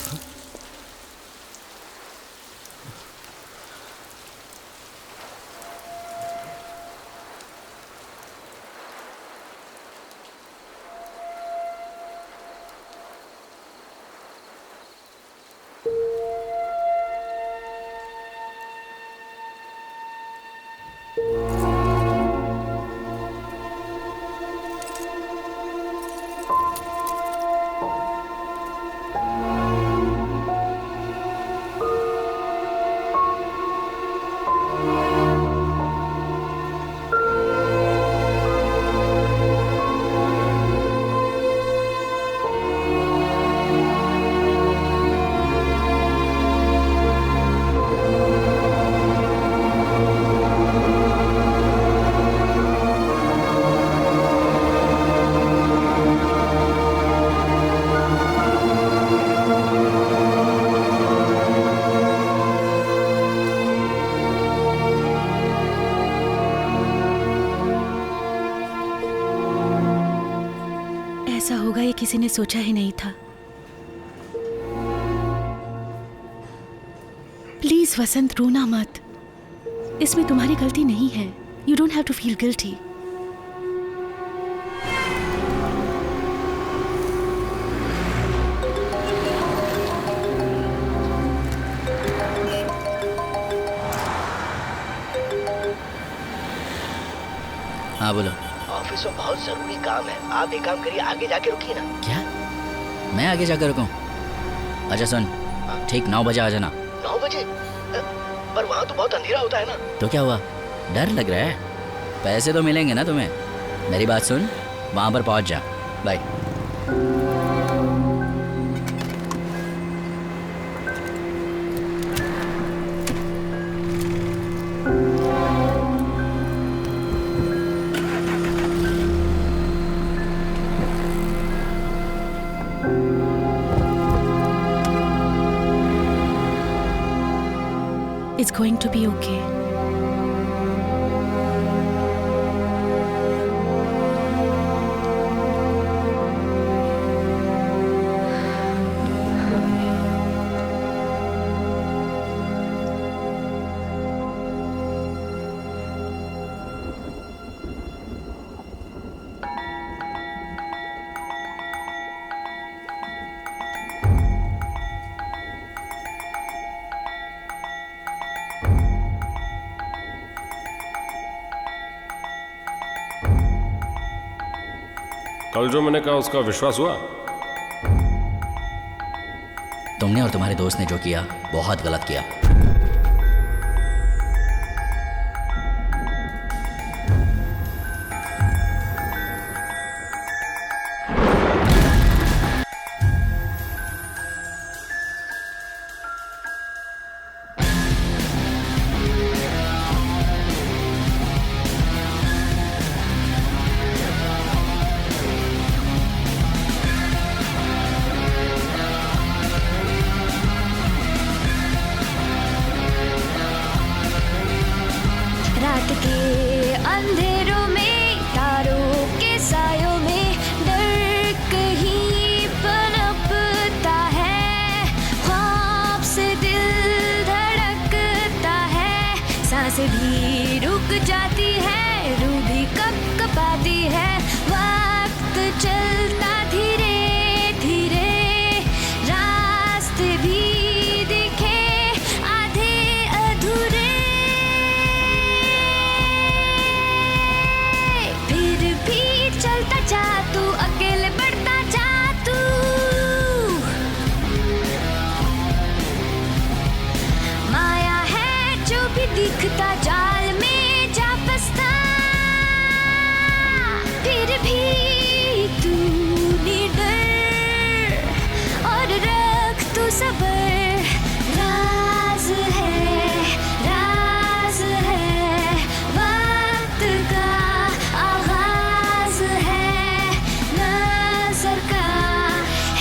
S2: होगा ये किसी ने सोचा ही नहीं था। प्लीज वसंत, रोना मत। इसमें तुम्हारी गलती नहीं है। You don't have to feel guilty.
S9: हाँ बोलो।
S10: ऑफिस में बहुत जरूरी काम है, आप एक काम करिए, आगे जाके रुकिए ना।
S9: क्या? मैं आगे जाकर रुकूं? अच्छा सुन, ठीक 9 बजे आ जाना।
S10: 9 बजे? पर वहाँ तो बहुत अंधेरा होता है ना।
S9: तो क्या हुआ, डर लग रहा है? पैसे तो मिलेंगे ना तुम्हें। मेरी बात सुन, वहाँ पर पहुँच जा। Bye.
S2: It's going to be okay.
S8: कल जो मैंने कहा उसका विश्वास हुआ?
S9: तुमने और तुम्हारे दोस्त ने जो किया बहुत गलत किया।
S3: रात के अंधेरों में, तारों के सायों में डर कहीं पनपता है। ख्वाब से दिल धड़कता है, सांसें भी रुक जाती है, रूह भी कँपती है। वक्त चलता धीरे धीरे, रास्ते भी दिखे आधे अधूरे। फिर भी चलता जा तू, अकेले बढ़ता जा तू। माया है जो भी दिखता, जाल में जा फंसता। फिर भी तू निडर और रख तू सबर। राज है, राज है, वक्त का आगाज है, नजर का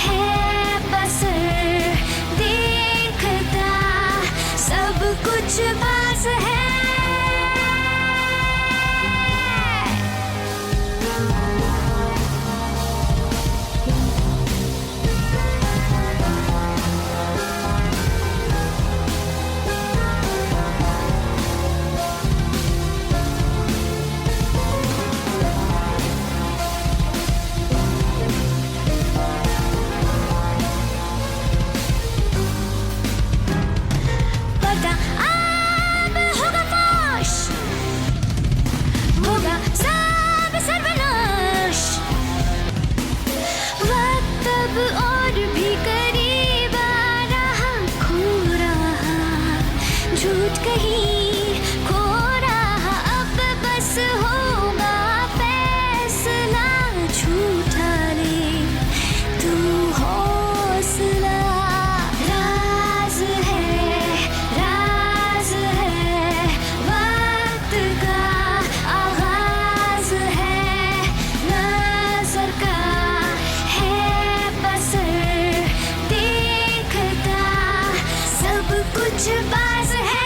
S3: है बसर, देखता सब कुछ पास है। पर्दा अब होगा फाश, होगा सब सर्वनाश। वक्त अब और भी करीब आ रहा, खो रहा झूठ कहीं खो रहा। अब बस होगा फैसला, झूठा ले तू हौसला। राज है, राज है, वक्त का आगाज है, नजर का है बसर, देखता सब कुछ पास है।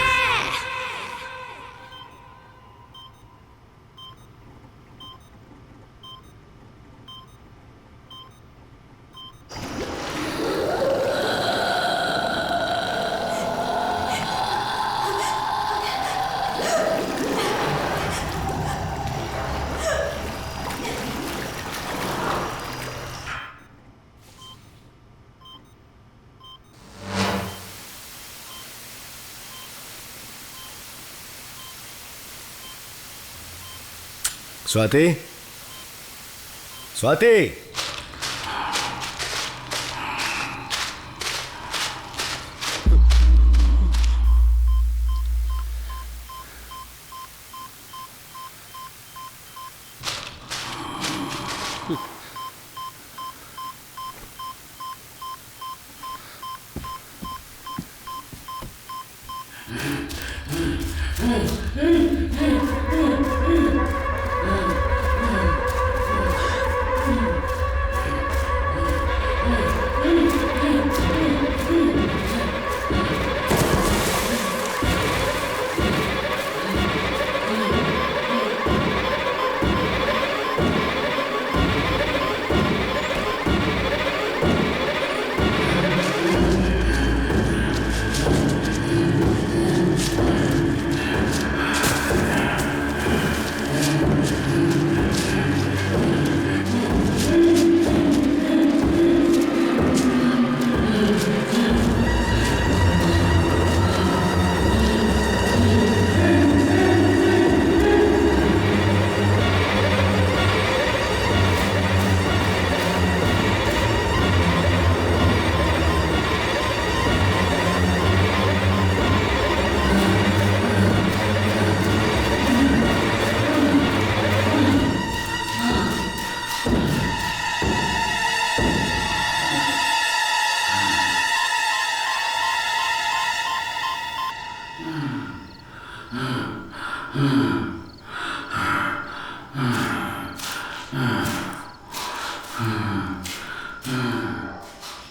S1: स्वाति, स्वाति,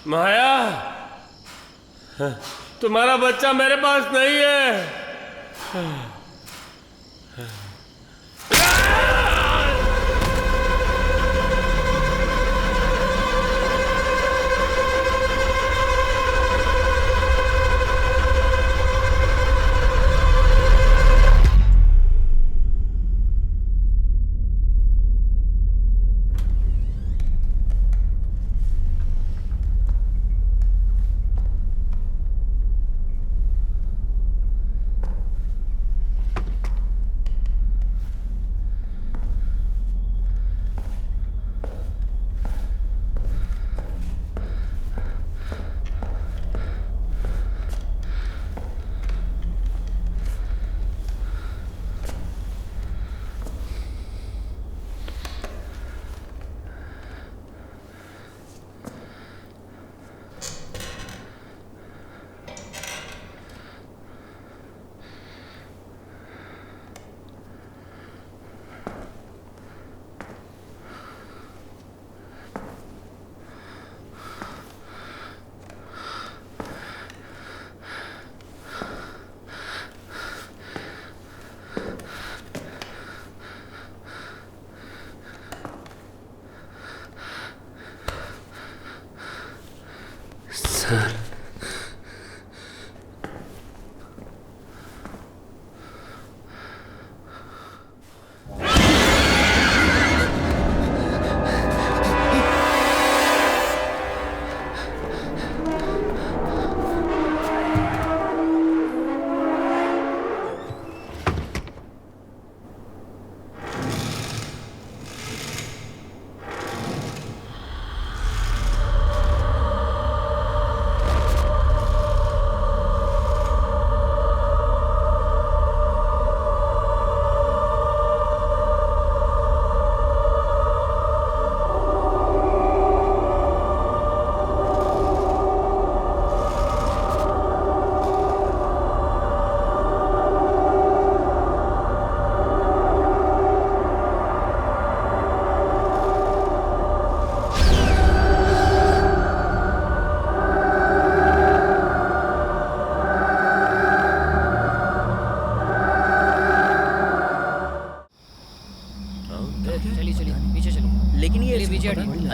S8: माया, तुम्हारा बच्चा मेरे पास नहीं है।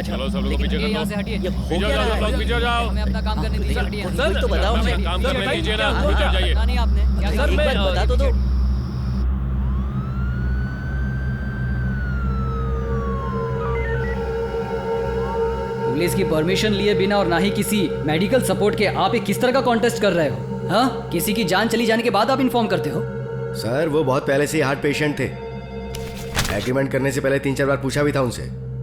S9: चलो सब लोग पीछे
S6: यहाँ से हटिए।
S9: ये हो क्या रहा है?
S8: पीछे जाओ।
S6: हमें अपना काम करने दीजिए। हटिए।
S9: सर तो बताओ हमें।
S8: काम करने दीजिए ना, पीछे जाइए।
S6: पता नहीं आपने क्या
S9: एक बार बता तो दो।
S6: पुलिस की परमिशन लिए बिना और ना ही किसी मेडिकल सपोर्ट के आप एक किस तरह का कॉन्टेस्ट कर रहे हो? हाँ, किसी की जान चली जाने के बाद आप इन्फॉर्म करते हो?
S1: सर वो बहुत पहले से ही हार्ट पेशेंट थे। एग्रीमेंट करने से पहले 3-4 बार पूछा भी था उनसे,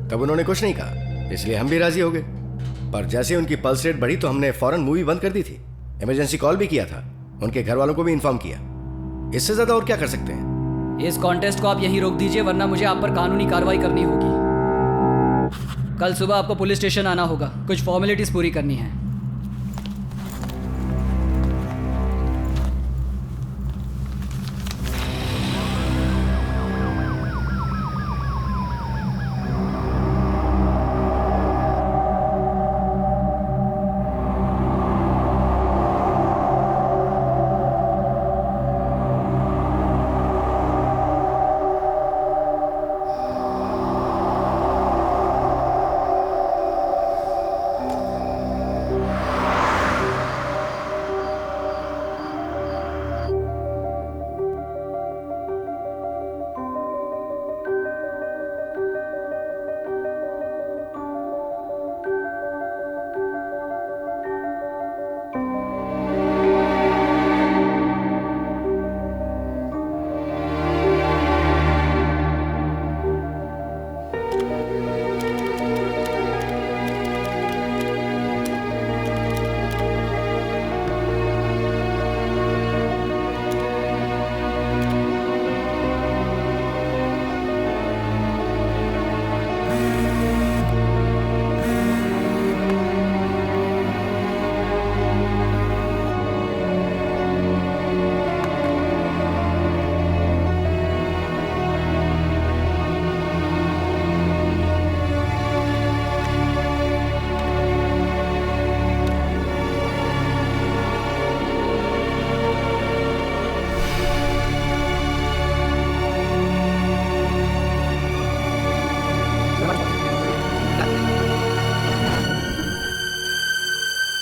S1: तब उन्होंने कुछ नहीं कहा, इसलिए हम भी राजी हो गए। पर जैसे ही उनकी पल्स रेट बढ़ी तो हमने फौरन मूवी बंद कर दी थी। इमरजेंसी कॉल भी किया था, उनके घर वालों को भी इन्फॉर्म किया। इससे ज्यादा और क्या कर सकते हैं?
S6: इस कॉन्टेस्ट को आप यहीं रोक दीजिए, वरना मुझे आप पर कानूनी कार्रवाई करनी होगी। कल सुबह आपको पुलिस स्टेशन आना होगा, कुछ फॉर्मेलिटीज पूरी करनी है।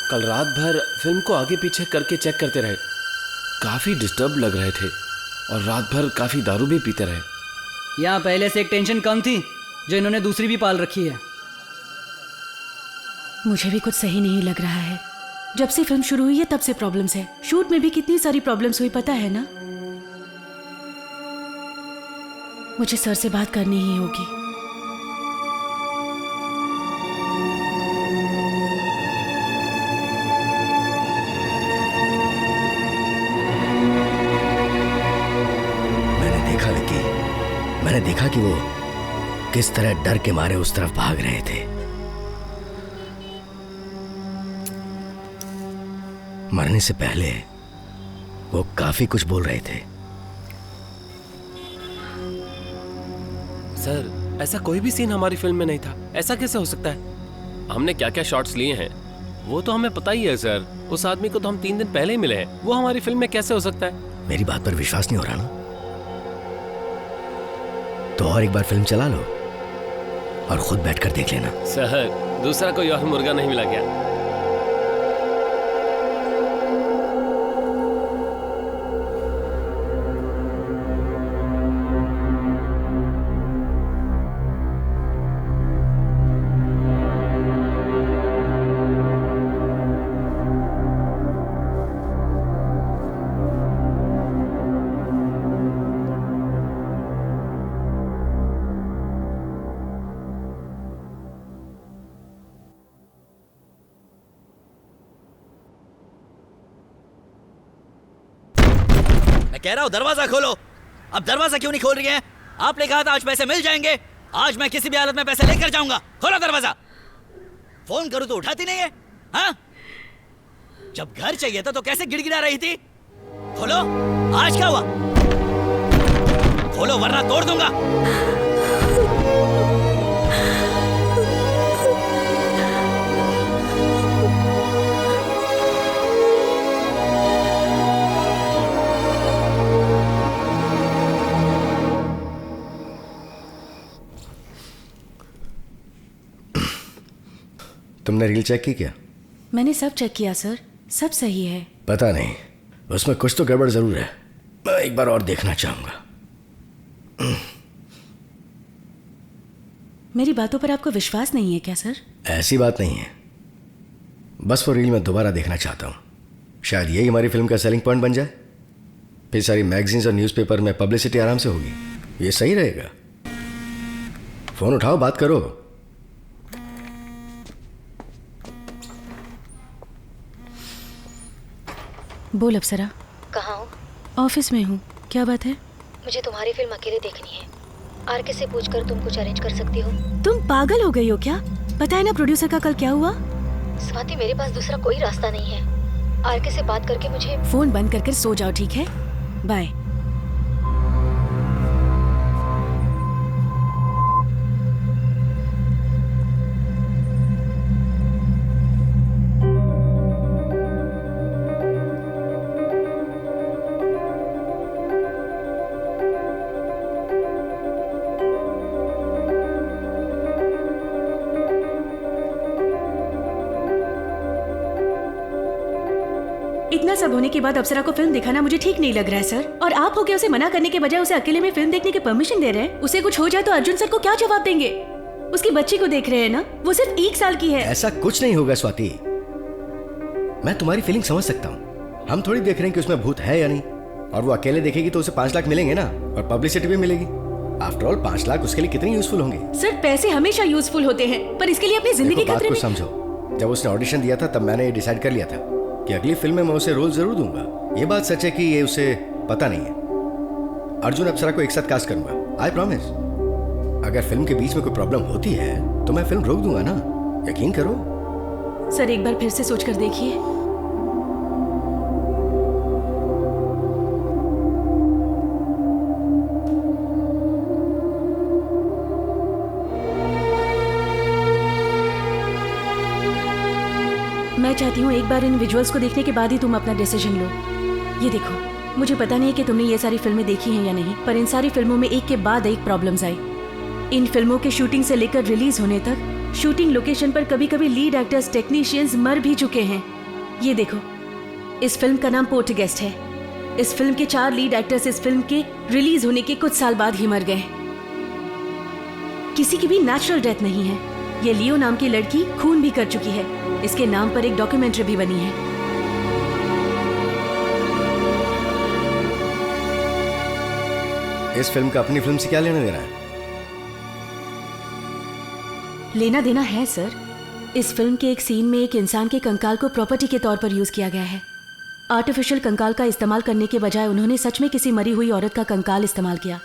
S8: कल रात भर फिल्म को आगे पीछे करके चेक करते रहे, काफी डिस्टर्ब लग रहे थे और रात भर काफी दारू भी पीते रहे।
S6: यहाँ पहले से एक टेंशन कम थी, जो इन्होंने दूसरी भी पाल रखी है।
S2: मुझे भी कुछ सही नहीं लग रहा है। जब से फिल्म शुरू हुई है तब से प्रॉब्लम्स है। शूट में भी कितनी सारी प्रॉब्लम्स हुई पता है ना। मुझे सर से बात करनी ही होगी।
S1: मैंने देखा कि वो किस तरह डर के मारे उस तरफ भाग रहे थे। मरने से पहले वो काफी कुछ बोल रहे थे।
S8: सर, ऐसा कोई भी सीन हमारी फिल्म में नहीं था। ऐसा कैसे हो सकता है? हमने क्या क्या शॉट्स लिए हैं वो तो हमें पता ही है सर। उस आदमी को तो हम 3 दिन पहले ही मिले हैं, वो हमारी फिल्म में कैसे हो सकता है?
S1: मेरी बात पर विश्वास नहीं हो रहा ना? तो और एक बार फिल्म चला लो और खुद बैठकर देख लेना।
S8: सर, दूसरा कोई और मुर्गा नहीं मिला क्या?
S9: कह रहा हूं दरवाजा खोलो। अब दरवाजा क्यों नहीं खोल रही है? आपने कहा था आज पैसे मिल जाएंगे। आज मैं किसी भी हालत में पैसे लेकर जाऊंगा। खोलो दरवाजा। फोन करूं तो उठाती नहीं है। हाँ? जब घर चाहिए था तो कैसे गिड़गिड़ा रही थी? खोलो। आज क्या हुआ? खोलो वरना तोड़ दूंगा।
S1: तुमने रील चेक की क्या?
S2: मैंने सब चेक किया सर, सब सही है।
S1: पता नहीं, उसमें कुछ तो गड़बड़ जरूर है। मैं एक बार और देखना चाहूंगा।
S2: मेरी बातों पर आपको विश्वास नहीं है क्या सर?
S1: ऐसी बात नहीं है, बस वो रील मैं दोबारा देखना चाहता हूँ। शायद यही हमारी फिल्म का सेलिंग पॉइंट बन जाए। फिर सारी मैगजीन्स और न्यूज़पेपर में पब्लिसिटी आराम से होगी। ये सही रहेगा। फोन उठाओ, बात करो।
S2: बोल अप्सरा।
S3: कहाँ हो?
S2: ऑफिस में हूँ, क्या बात है?
S3: मुझे तुम्हारी फिल्म अकेले देखनी है। आरके से पूछकर तुम कुछ अरेंज कर सकती हो?
S2: तुम पागल हो गई हो क्या? पता है ना प्रोड्यूसर का कल क्या हुआ?
S3: स्वाति, मेरे पास दूसरा कोई रास्ता नहीं है। आरके से बात करके मुझे
S2: फोन बंद करके सो जाओ, ठीक है? बाय। इतना सब होने के बाद अप्सरा को फिल्म दिखाना मुझे ठीक नहीं लग रहा है सर। और आप हो के उसे मना करने के बजाय उसे अकेले में फिल्म देखने की परमिशन दे रहे हैं। उसे कुछ हो जाए तो अर्जुन सर को क्या जवाब देंगे? उसकी बच्ची को देख रहे हैं ना, वो सिर्फ 1 साल की है।
S1: ऐसा कुछ नहीं होगा स्वाति, मैं तुम्हारी फीलिंग समझ सकता हूँ। हम थोड़ी देख रहे हैं कि उसमें भूत है या नहीं। और वो अकेले देखेगी तो उसे 5 लाख मिलेंगे ना, और पब्लिसिटी भी मिलेगी। आफ्टर ऑल 5 लाख उसके लिए कितनी यूजफुल होंगे।
S2: सर पैसे हमेशा यूजफुल होते हैं, पर इसके लिए अपनी जिंदगी
S1: बात
S2: खतरे
S1: को
S2: में।
S1: समझो, जब उसने ऑडिशन दिया था तब मैंने ये डिसाइड कर लिया था कि अगली फिल्म में मैं उसे रोल जरूर दूंगा। ये बात सच है कि ये उसे पता नहीं है। अर्जुन अप्सरा को एक साथ कास्ट करूंगा, आई प्रॉमिस। अगर फिल्म के बीच में कोई प्रॉब्लम होती है तो मैं फिल्म रोक दूंगा ना, यकीन करो।
S2: सर एक बार फिर से सोच कर देखिए। मैं चाहती हूँ एक बार इन विजुअल्स को देखने के बाद ही तुम अपना डिसीजन लो। ये देखो, मुझे पता नहीं है कि तुमने ये सारी फिल्में देखी हैं या नहीं, पर इन सारी फिल्मों में एक के बाद एक प्रॉब्लम्स आई। इन फिल्मों के शूटिंग से लेकर रिलीज होने तक शूटिंग लोकेशन पर कभी कभी लीड एक्टर्स, टेक्नीशियंस मर भी चुके हैं। ये देखो, इस फिल्म का नाम पोर्टगेस्ट है। इस फिल्म के 4 लीड एक्टर्स इस फिल्म के रिलीज होने के कुछ साल बाद ही मर गए। किसी की भी नेचुरल डेथ नहीं है। ये लियो नाम की लड़की खून भी कर चुकी है। इसके नाम पर एक डॉक्यूमेंट्री भी बनी है।
S1: इस फिल्म का अपनी फिल्म से क्या लेना देना है?
S2: लेना देना है सर। इस फिल्म के एक सीन में एक इंसान के कंकाल को प्रॉपर्टी के तौर पर यूज किया गया है। आर्टिफिशियल कंकाल का इस्तेमाल करने के बजाय उन्होंने सच में किसी मरी हुई औरत का कंकाल इस्तेमाल किया।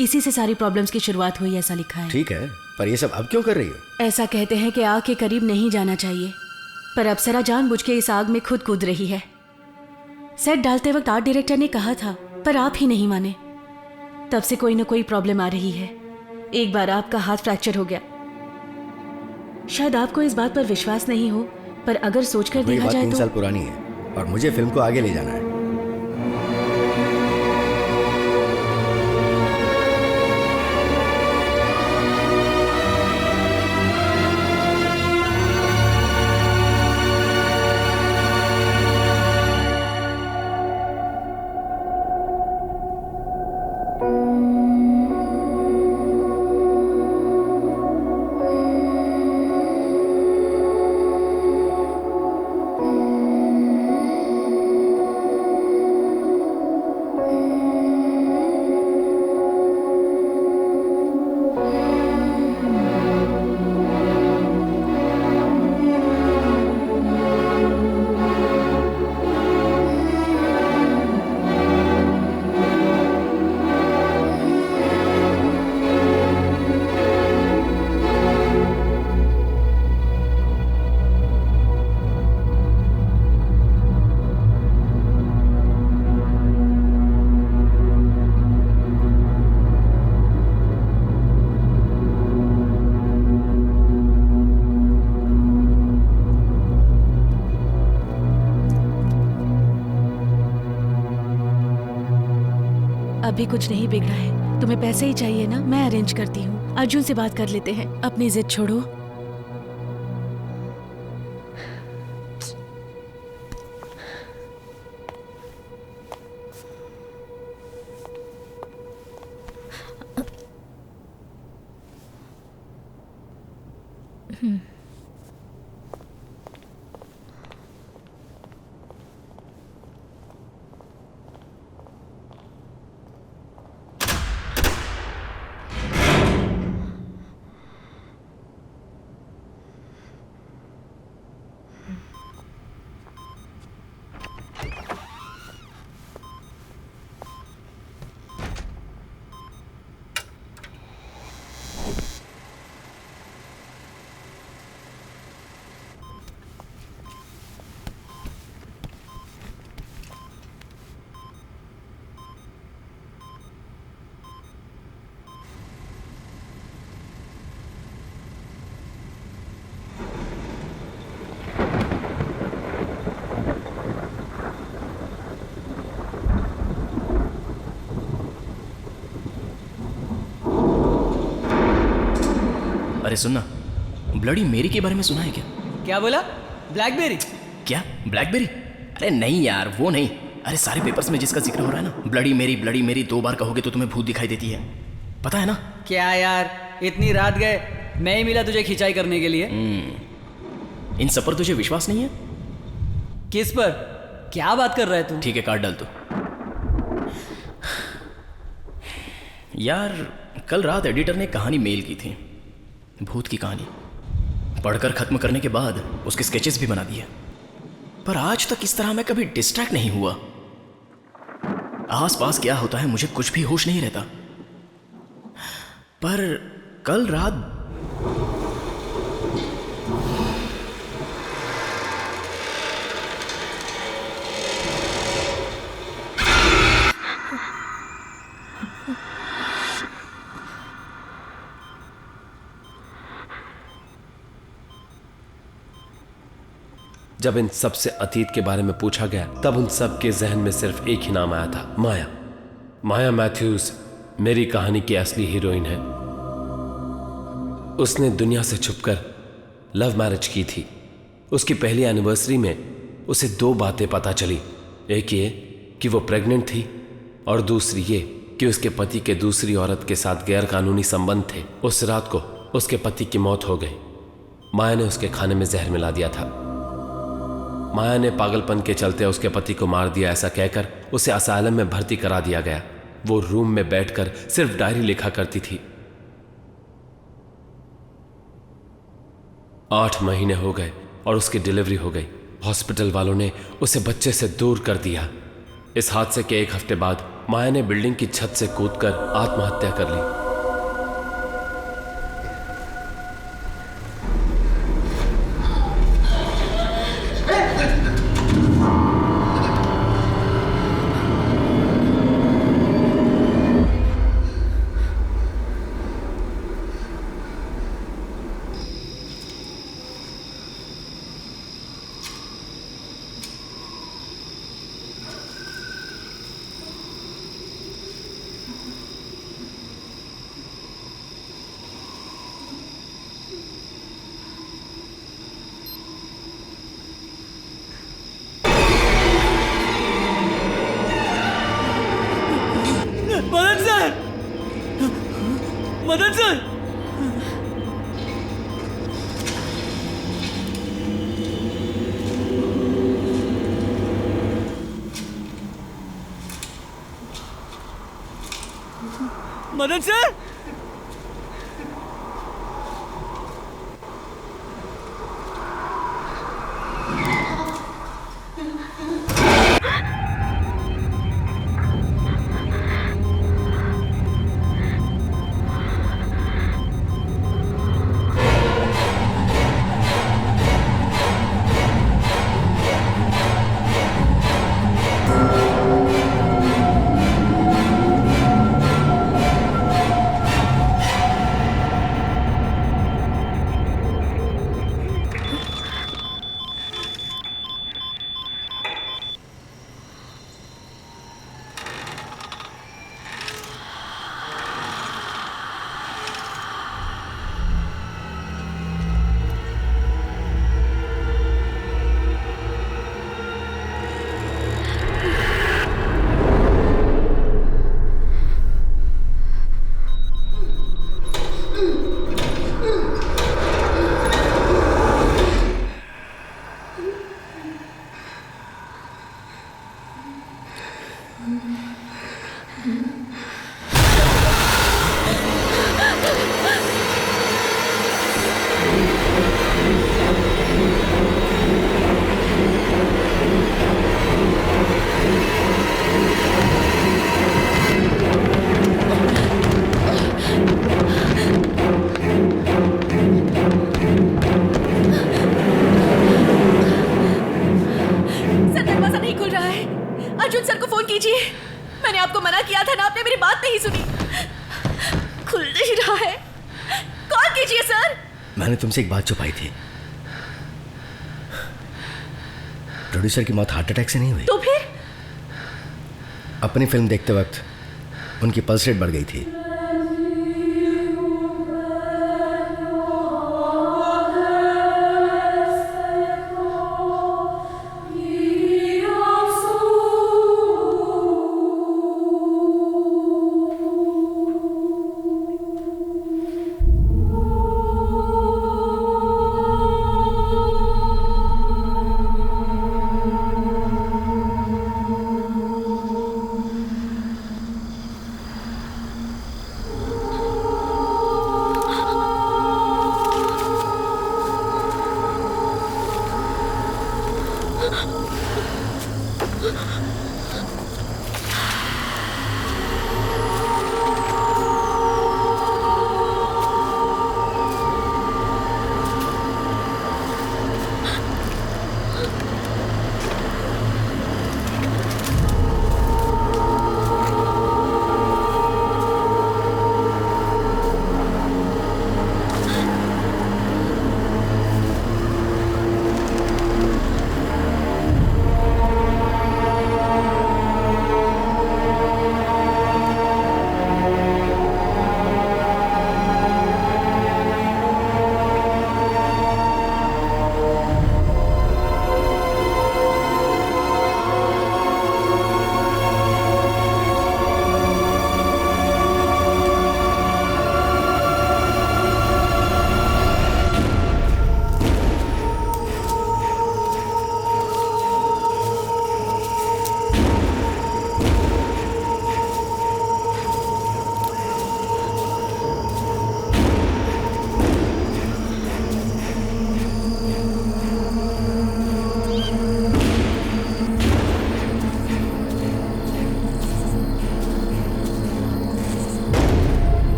S2: इसी से सारी प्रॉब्लम्स की शुरुआत हुई, ऐसा लिखा है।
S1: ठीक है, पर ये सब अब क्यों कर रही हो?
S2: ऐसा कहते हैं कि आग के करीब नहीं जाना चाहिए, पर अप्सरा जानबूझ के इस आग में खुद कूद रही है। सेट डालते वक्त आर्ट डायरेक्टर ने कहा था, पर आप ही नहीं माने। तब से कोई ना कोई प्रॉब्लम आ रही है। एक बार आपका हाथ फ्रैक्चर हो गया। शायद आपको इस बात पर विश्वास नहीं हो, पर अगर सोचकर देखा जाए
S1: 3
S2: तो
S1: साल पुरानी है और मुझे फिल्म को आगे ले जाना है।
S2: अभी कुछ नहीं बिगड़ा है। तुम्हें पैसे ही चाहिए ना, मैं अरेंज करती हूँ। अर्जुन से बात कर लेते हैं। अपनी जिद छोड़ो।
S7: अरे सुनना, ब्लडी मेरी के बारे में सुना है क्या?
S6: क्या बोला? ब्लैकबेरी?
S7: क्या ब्लैकबेरी? अरे नहीं यार, वो नहीं। अरे सारे पेपर्स में जिसका जिक्र हो रहा है ना, ब्लडी मेरी 2 बार कहोगे तो तुम्हें भूत दिखाई देती है, पता है ना?
S6: क्या यार, इतनी रात गए, मैं ही मिला तुझे खिंचाई करने के लिए।
S7: इन सब पर तुझे विश्वास नहीं है?
S6: किस पर? क्या बात कर रहा है तू?
S7: ठीक है, काट डाल तू। यार कल रात एडिटर ने कहानी मेल की थी, भूत की कहानी। पढ़कर खत्म करने के बाद उसके स्केचेस भी बना दिए, पर आज तक इस तरह मैं कभी डिस्ट्रैक्ट नहीं हुआ। आसपास क्या होता है मुझे कुछ भी होश नहीं रहता, पर कल रात
S8: जब इन सब से अतीत के बारे में पूछा गया, तब उन सब के जहन में सिर्फ एक ही नाम आया था, माया। माया मैथ्यूज मेरी कहानी की असली हीरोइन है। उसने दुनिया से छुपकर लव मैरिज की थी। उसकी पहली एनिवर्सरी में उसे 2 बातें पता चली। एक ये कि वो प्रेग्नेंट थी, और दूसरी ये कि उसके पति के दूसरी औरत के साथ गैरकानूनी संबंध थे। उस रात को उसके पति की मौत हो गई। माया ने उसके खाने में जहर मिला दिया था। माया ने पागलपन के चलते उसके पति को मार दिया, ऐसा कहकर उसे असाइलम में भर्ती करा दिया गया। वो रूम में बैठकर सिर्फ डायरी लिखा करती थी। 8 महीने हो गए और उसकी डिलीवरी हो गई। हॉस्पिटल वालों ने उसे बच्चे से दूर कर दिया। इस हादसे के 1 हफ्ते बाद माया ने बिल्डिंग की छत से कूदकर आत्महत्या कर ली।
S6: Madan sir! Madan sir!
S2: Arjun sir को फोन कीजिए। मैंने आपको मना किया था ना, आपने मेरी बात नहीं सुनी। खुल नहीं रहा है, कॉल कीजिए सर।
S1: मैंने तुमसे एक बात छुपाई थी। प्रोड्यूसर की मौत हार्ट अटैक से नहीं हुई।
S2: तो फिर?
S1: अपनी फिल्म देखते वक्त उनकी पल्स रेट बढ़ गई थी।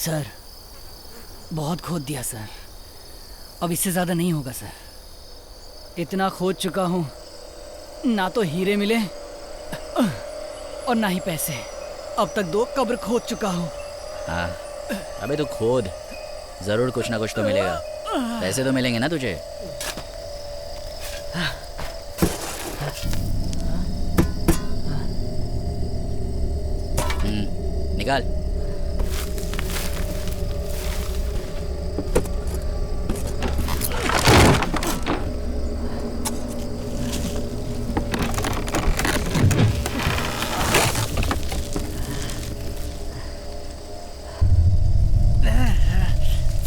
S6: सर बहुत खोद दिया सर, अब इससे ज़्यादा नहीं होगा सर। इतना खोद चुका हूँ, ना तो हीरे मिले और ना ही पैसे। अब तक 2 कब्र खोद चुका हूँ।
S9: हाँ, अबे तो खोद, जरूर कुछ ना कुछ तो मिलेगा। पैसे तो मिलेंगे ना तुझे। निकाल।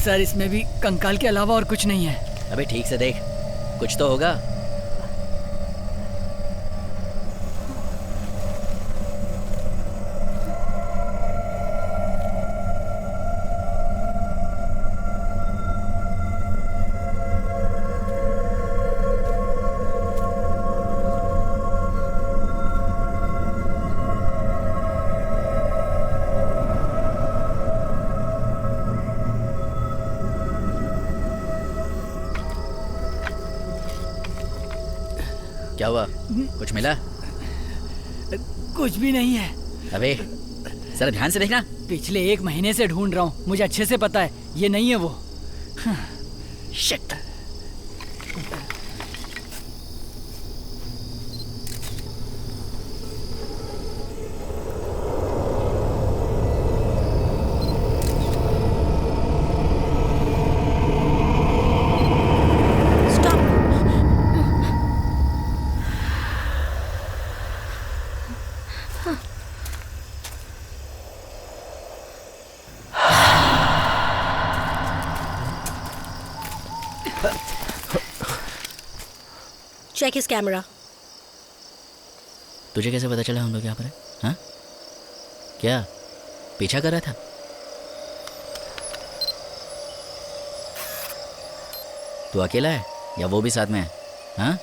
S6: सर इसमें भी कंकाल के अलावा और कुछ नहीं है।
S9: अबे ठीक से देख, कुछ तो होगा। क्या हुआ, कुछ मिला?
S6: कुछ भी नहीं है।
S9: अबे जरा ध्यान से देखना।
S6: पिछले 1 महीने से ढूंढ रहा हूँ, मुझे अच्छे से पता है ये नहीं है वो।
S9: शिट।
S5: Check his camera.
S9: तुझे कैसे पता चला हम लोग यहाँ पर हैं? हाँ, क्या पीछा कर रहा था? तू अकेला है या वो भी साथ में है? हाँ,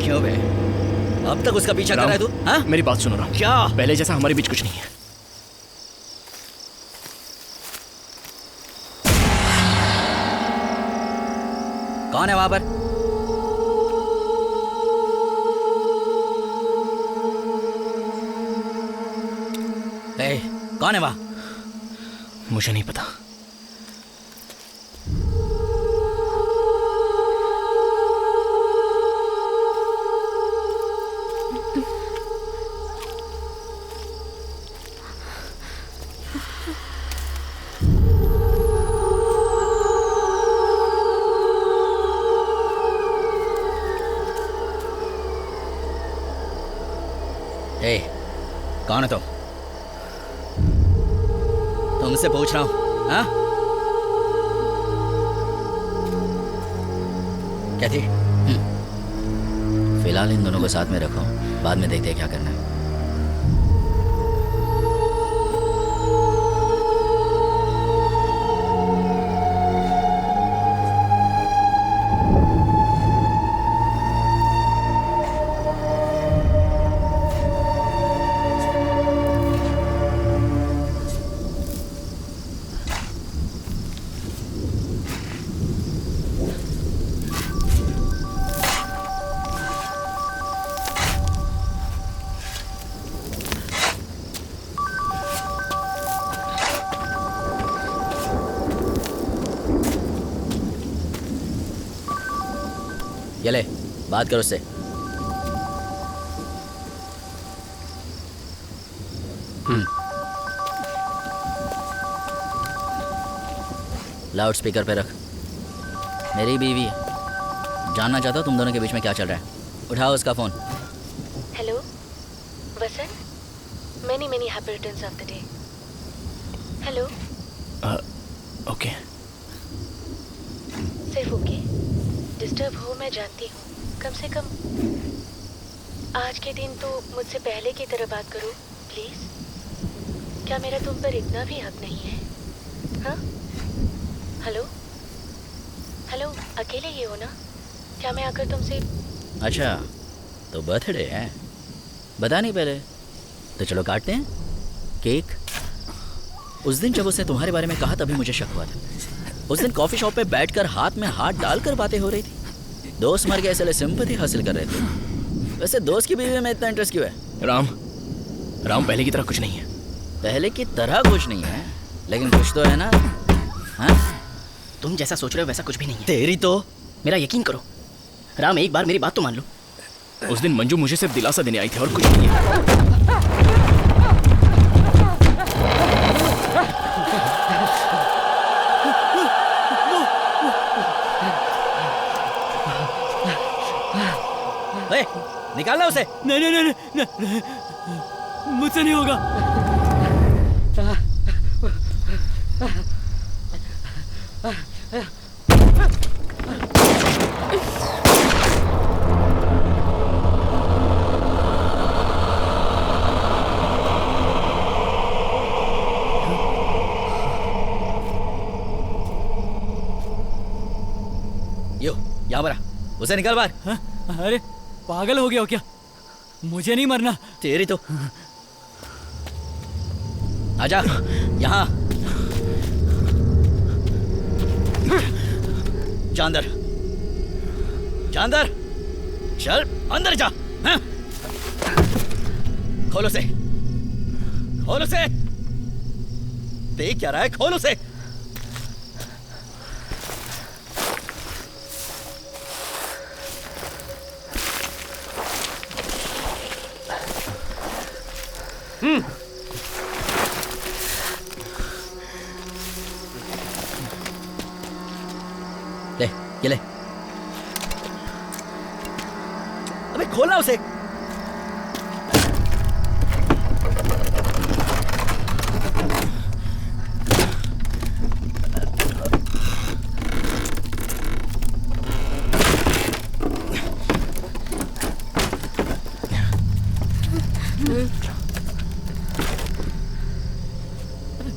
S9: क्यों बे? अब तक उसका पीछा कर रहा है तू? हाँ?
S7: मेरी बात सुनो राम।
S9: क्या?
S7: पहले जैसा हमारे बीच कुछ नहीं है।
S9: कौन है वहां पर? ए, कौन है वहां?
S7: मुझे नहीं पता।
S9: ए, कौन है तुम? तुमसे पूछ रहा हूं। हाँ, क्या थी? फिलहाल इन दोनों को साथ में रखो, बाद में देखते हैं क्या करना है। ये ले, बात करो उससे। लाउड स्पीकर पे रख। मेरी बीवी है, जानना चाहता हूँ तुम दोनों के बीच में क्या चल रहा है। उठाओ उसका phone.
S2: Hello Vasant, many many happy returns of the day. Hello.
S7: Okay.
S2: सिर्फ ओके। डिस्टर्ब हो मैं जानती हूँ, कम से कम आज के दिन तो मुझसे पहले की तरह बात करो प्लीज। क्या मेरा तुम पर इतना भी हक नहीं है? हाँ? हेलो हेलो, अकेले ही हो ना? क्या मैं आकर तुमसे?
S9: अच्छा तो बर्थडे है, बता नहीं पहले तो चलो काटते हैं केक। उस दिन जब उसने तुम्हारे बारे में कहा तभी मुझे शक हुआ था। उस दिन कॉफी शॉप पे बैठकर हाथ में हाथ डालकर बातें हो रही थी। दोस्त मर गया इसलिए सिंपैथी हासिल कर रहे थे। वैसे दोस्त की बीवी में इतना इंटरेस्ट क्यों है?
S7: राम पहले की तरह कुछ नहीं है।
S9: पहले की तरह कुछ नहीं है, लेकिन कुछ तो है ना। हाँ?
S7: तुम जैसा सोच रहे हो वैसा कुछ भी नहीं है।
S9: तेरी तो।
S7: मेरा यकीन करो राम, एक बार मेरी बात तो मान लो। उस दिन मंजू मुझे सिर्फ दिलासा देने आई थी और कुछ नहीं है।
S9: निकालना उसे।
S6: नहीं नहीं नहीं, नहीं, नहीं, मुझसे नहीं होगा।
S9: यो यहाँ पर उसे निकाल बाहर।
S6: हाँ? अरे पागल हो गया हो क्या? मुझे नहीं मरना।
S9: तेरी तो। आजा यहाँ। जा अंदर, जा अंदर, चल अंदर जा। हाँ? खोलो से, खोलो से। देख क्या रहा है, खोलो से। ले ये ले। अबे खोलना उसे।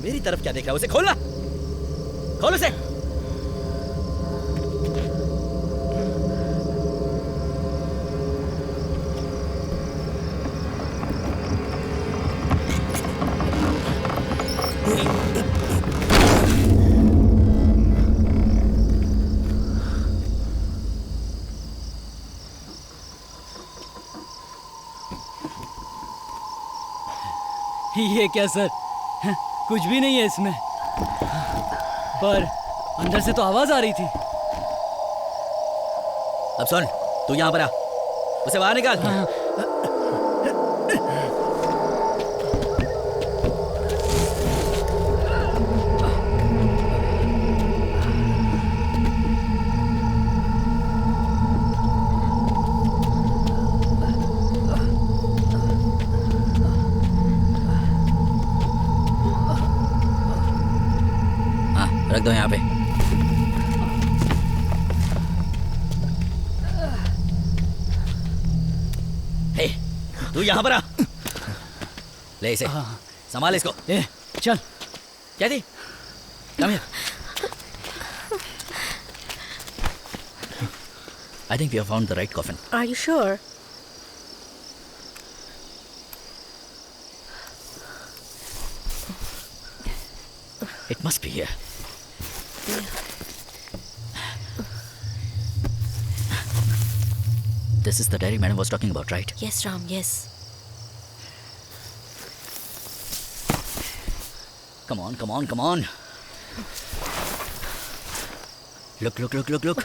S9: मेरी तरफ क्या देख रहा है? उसे खोलना, खोल उसे।
S6: ये क्या सर? कुछ भी नहीं है इसमें, पर अंदर से तो आवाज आ रही थी।
S9: अब सुन, तू यहाँ पर आ, उसे बाहर निकाल।
S6: हाँ।
S9: रख दो यहाँ पे। हे, तू यहाँ पर आ। ले इसे, संभाल इसको।
S6: चल।
S9: क्या थी? Come here. I think we have found the right coffin.
S5: Are you sure?
S9: It must be here. This is the diary madam was talking about, right?
S2: Yes, Ram, yes.
S9: Come on, come on, come on. Look, look, look, look, look.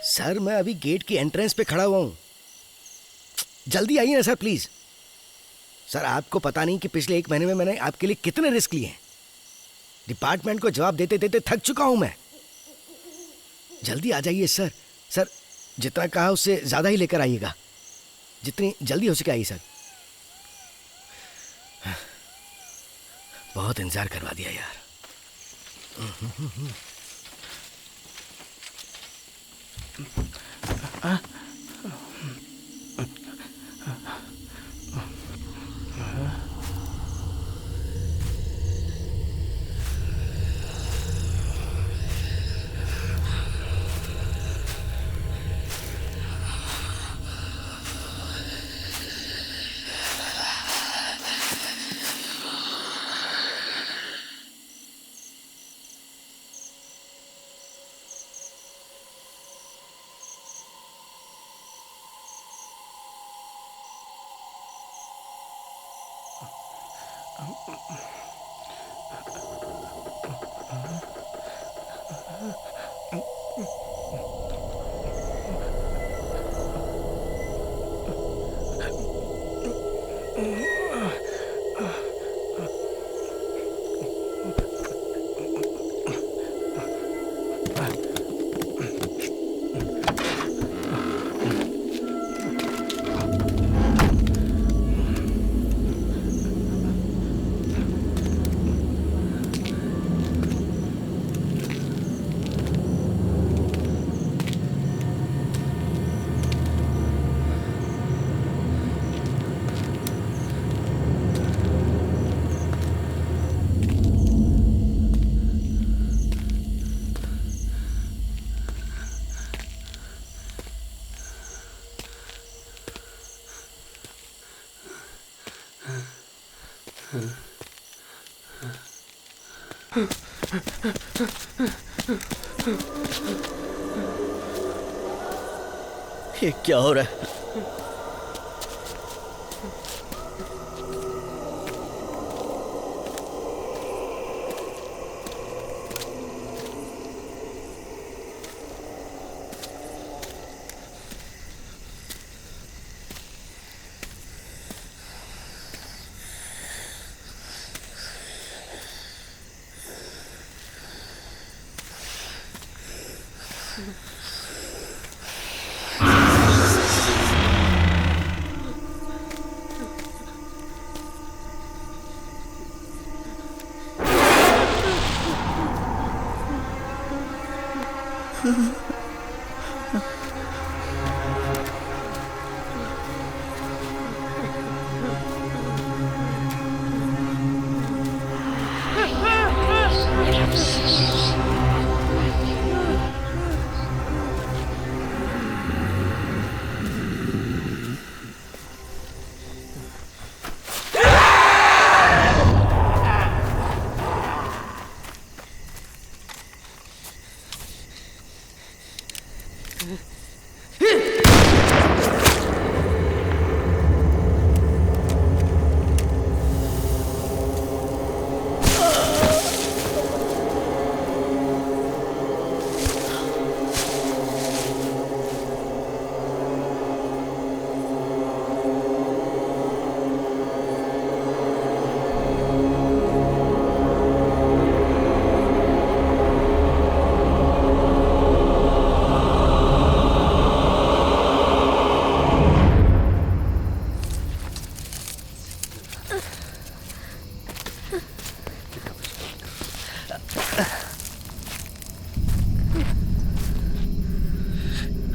S1: Sir मैं अभी gate की entrance पे खड़ा हुआ हूँ, जल्दी आइए ना सर प्लीज। सर आपको पता नहीं कि पिछले 1 महीने में मैंने आपके लिए कितने रिस्क लिए हैं। डिपार्टमेंट को जवाब देते देते थक चुका हूं मैं। जल्दी आ जाइए सर। सर जितना कहा उससे ज्यादा ही लेकर आइएगा, जितनी जल्दी हो सके आइए सर। बहुत इंतजार करवा दिया यार।
S9: ये क्या हो रहा है?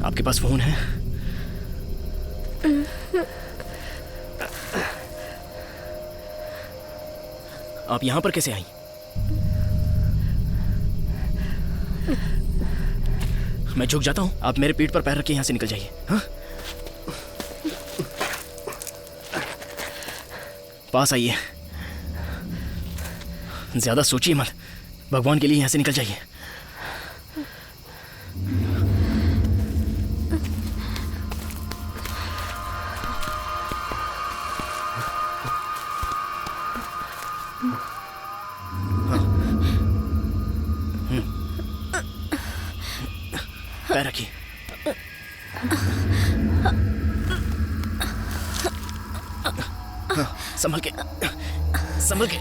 S7: आपके पास फोन है? आप यहां पर कैसे आई? मैं झुक जाता हूं, आप मेरे पीठ पर पैर रख के यहां से निकल जाइए। हाँ? पास आइए, ज्यादा सोचिए मत, भगवान के लिए यहां से निकल जाइए। पैर रखिए। संभल के, संभल के।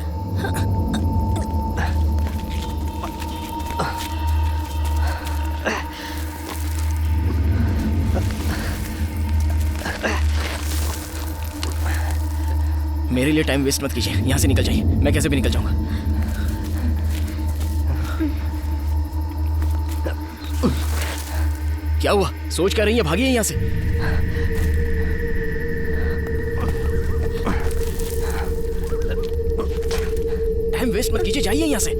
S7: मेरे लिए टाइम वेस्ट मत कीजिए, यहां से निकल जाइए, मैं कैसे भी निकल जाऊंगा। क्या हुआ? सोच क्या रही है? भागिए यहां से। टाइम वेस्ट मत कीजिए, जाइए यहां से।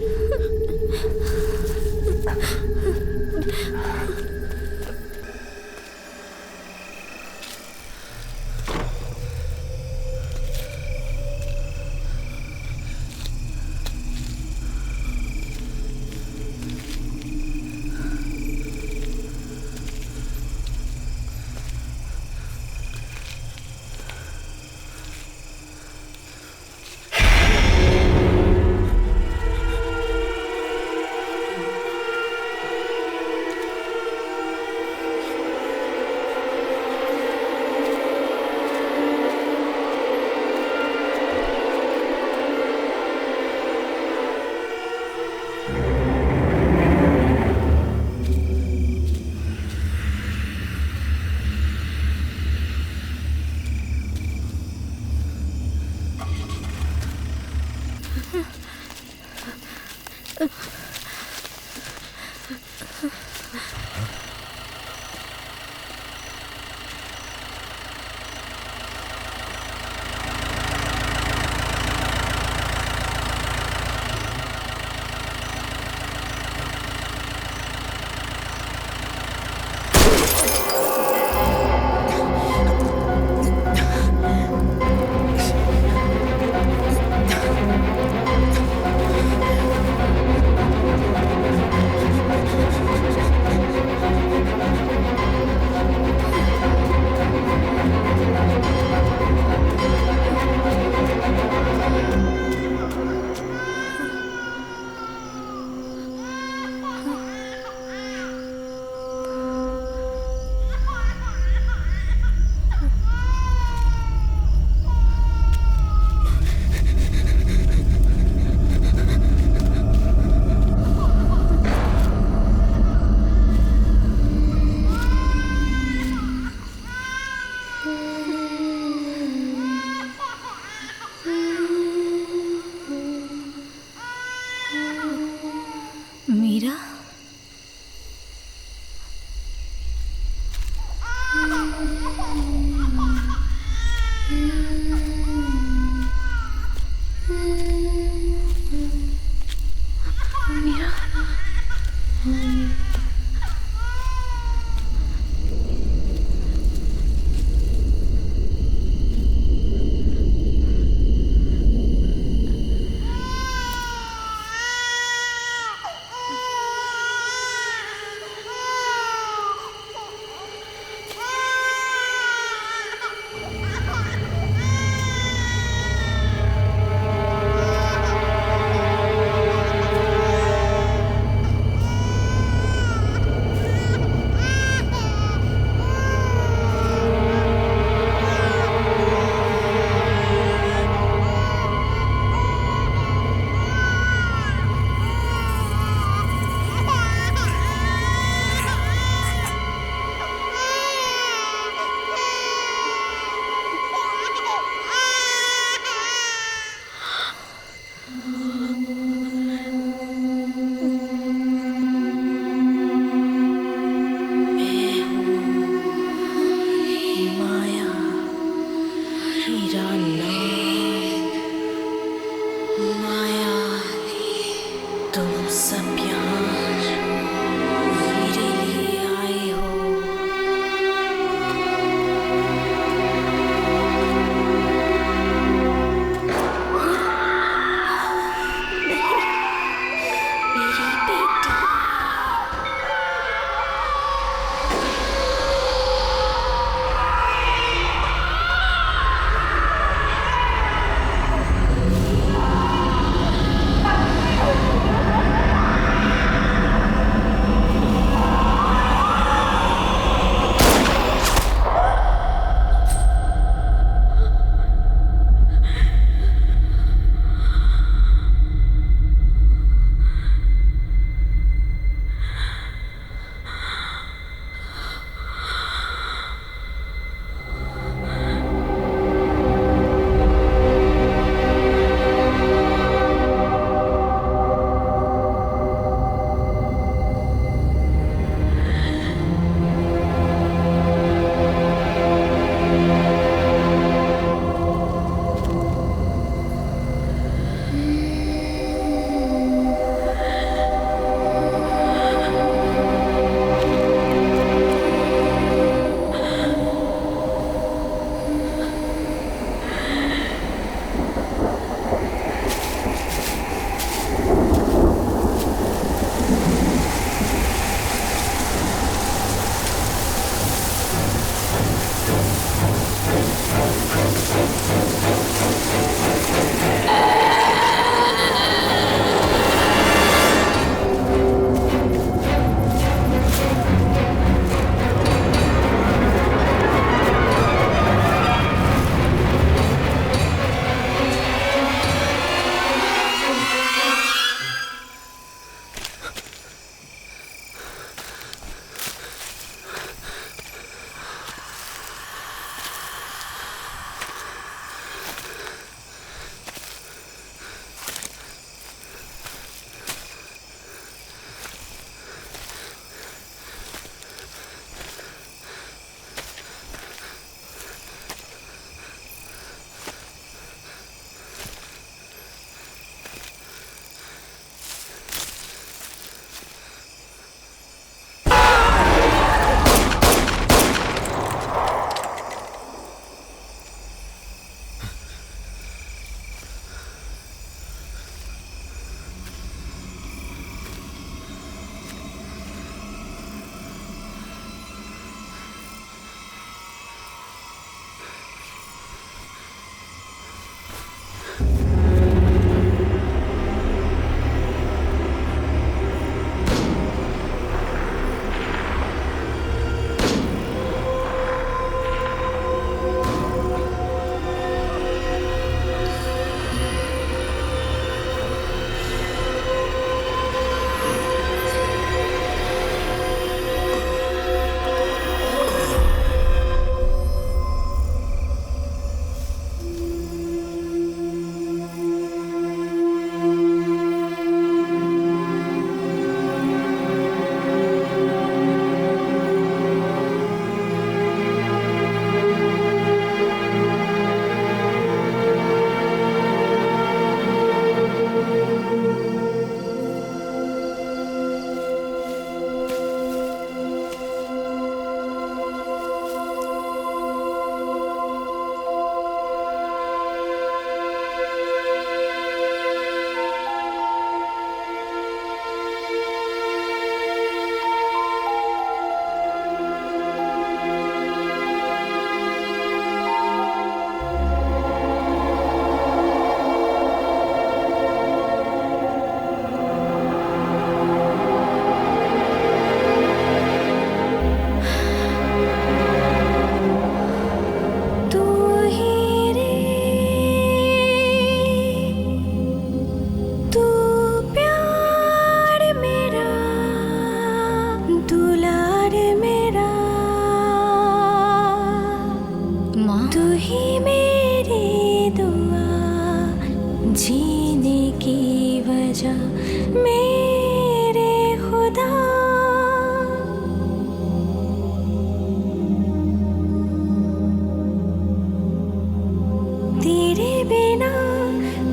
S11: माया तुम सब यहाँ मेरे लिए आए हो।
S3: मेरी बेटी।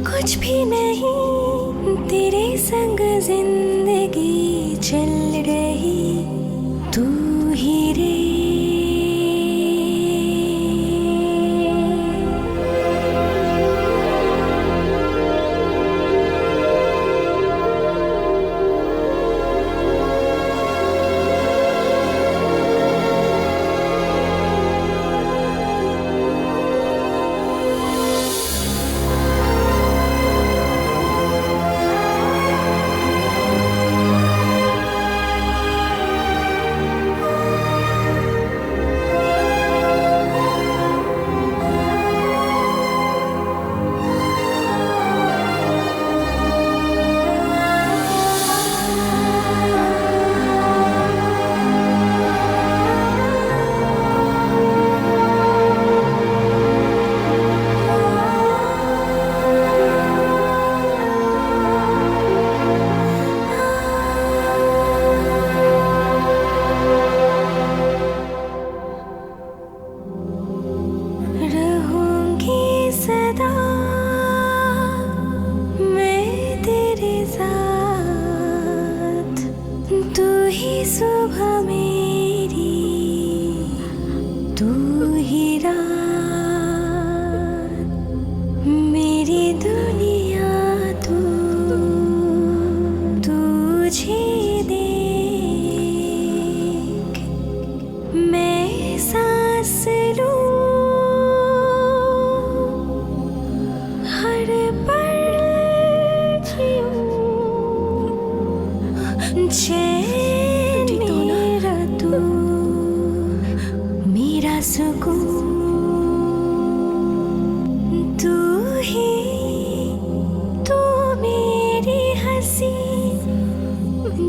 S11: कुछ भी नहीं। नहीं तेरे संग जिंदगी चल रही तू ही रे।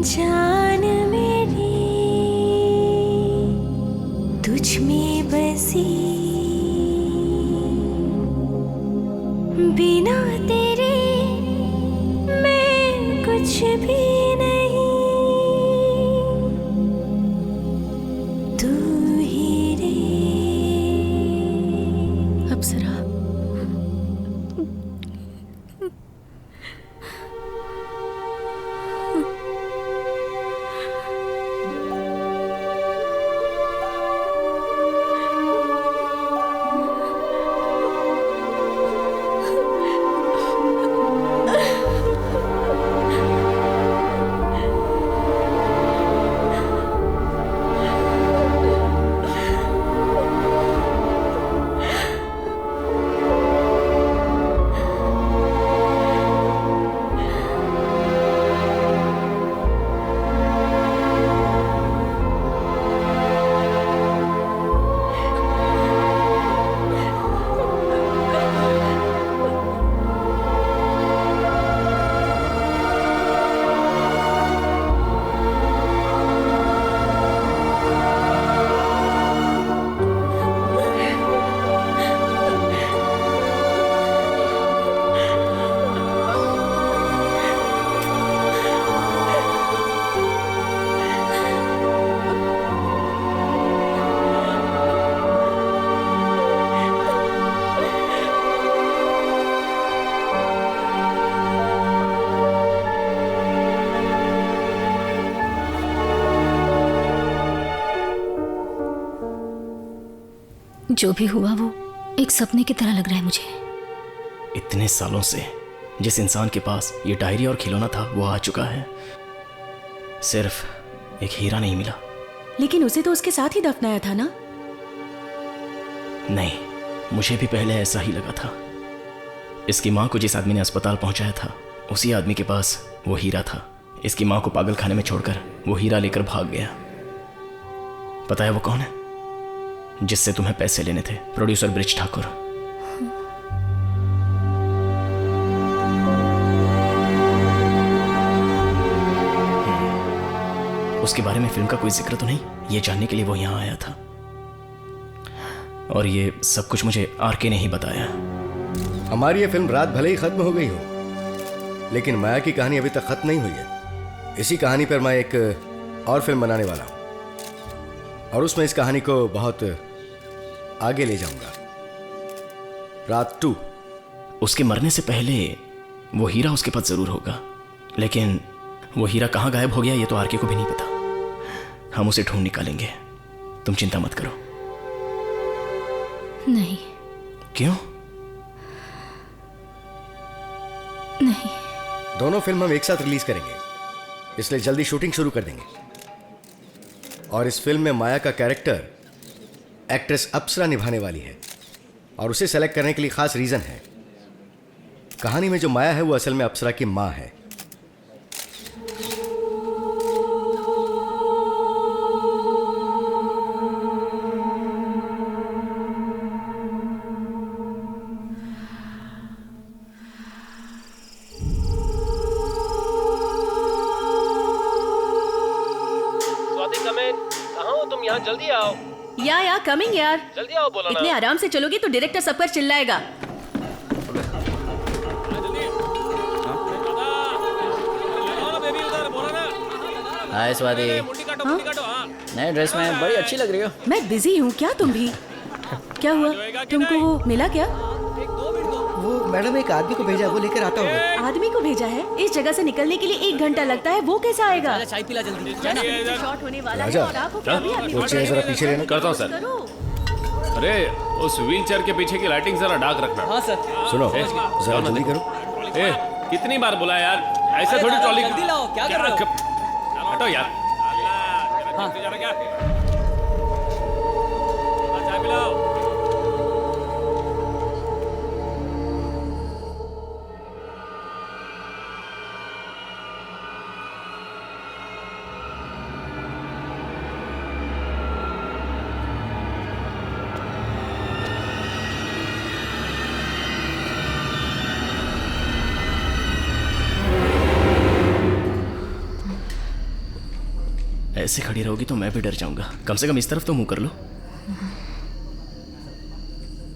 S11: जान मेरी तुझ में बसी, बिना तेरे मैं कुछ भी नहीं, तू ही रे।
S2: अप्सरा,
S3: जो भी हुआ वो एक सपने की तरह लग रहा है मुझे।
S7: इतने सालों से जिस इंसान के पास ये डायरी और खिलौना था वो आ चुका है, सिर्फ एक हीरा नहीं मिला।
S2: लेकिन उसे तो उसके साथ ही दफनाया था ना?
S7: नहीं, मुझे भी पहले ऐसा ही लगा था। इसकी माँ को जिस आदमी ने अस्पताल पहुंचाया था उसी आदमी के पास वो हीरा था। इसकी माँ को पागल खाने में छोड़कर वो हीरा लेकर भाग गया। पता है वो कौन है? जिससे तुम्हें पैसे लेने थे, प्रोड्यूसर ब्रिज ठाकुर। उसके बारे में फिल्म का कोई जिक्र तो नहीं, ये जानने के लिए वो यहां आया था। और ये सब कुछ मुझे आरके ने ही बताया।
S1: हमारी ये फिल्म रात भले ही खत्म हो गई हो, लेकिन माया की कहानी अभी तक खत्म नहीं हुई है। इसी कहानी पर मैं एक और फिल्म बनाने वाला हूं, और उसमें इस कहानी को बहुत आगे ले जाऊंगा। रात 2।
S7: उसके मरने से पहले वो हीरा उसके पास जरूर होगा, लेकिन वो हीरा कहाँ गायब हो गया ये तो आरके को भी नहीं पता। हम उसे ढूंढ निकालेंगे, तुम चिंता मत करो।
S3: नहीं।
S7: क्यों?
S3: नहीं।
S1: दोनों फिल्म हम एक साथ रिलीज करेंगे, इसलिए जल्दी शूटिंग शुरू कर देंगे। और इस फिल्म में माया का कैरेक्टर एक्ट्रेस अप्सरा निभाने वाली है, और उसे सेलेक्ट करने के लिए खास रीजन है। कहानी में जो माया है वो असल में अप्सरा की माँ है।
S8: जल्दी आओ
S2: या कमिंग यार,
S8: जल्दी आओ, बोलो
S2: इतने आराम से चलोगी तो डायरेक्टर सब पर चिल्लाएगा।
S9: हाय स्वाति, नए ड्रेस में बड़ी अच्छी लग रही हो।
S2: मैं बिजी हूँ, क्या तुम भी? क्या हुआ, तुमको वो मिला क्या?
S1: वो मैडम एक आदमी को भेजा, वो लेकर आता होगा।
S2: आदमी को भेजा है? इस जगह से निकलने के लिए 1 घंटा लगता है, वो कैसे आएगा?
S6: चाय पिला जल्दी।
S2: शॉट होने वाला है
S1: राजा,
S2: और आपको क्या भी आदमी
S1: वो चेयर जरा पीछे लेना।
S8: करता हूँ सर। अरे उस व्हील चेयर के पीछे की लाइटिंग जरा डार्क रखना।
S6: हाँ सर।
S1: सुनो, जरा जल्दी करो।
S8: ए, कितनी बार बुलाया यार, ऐसे थोड़ी ट्रॉली।
S6: जल्दी लाओ, क्या कर रहे हो?
S8: हटो यार।
S6: हाँ।
S8: चाय पिलाओ।
S7: ऐसे खड़ी रहोगी तो मैं भी डर जाऊंगा। कम से कम इस तरफ तो मुंह कर लो।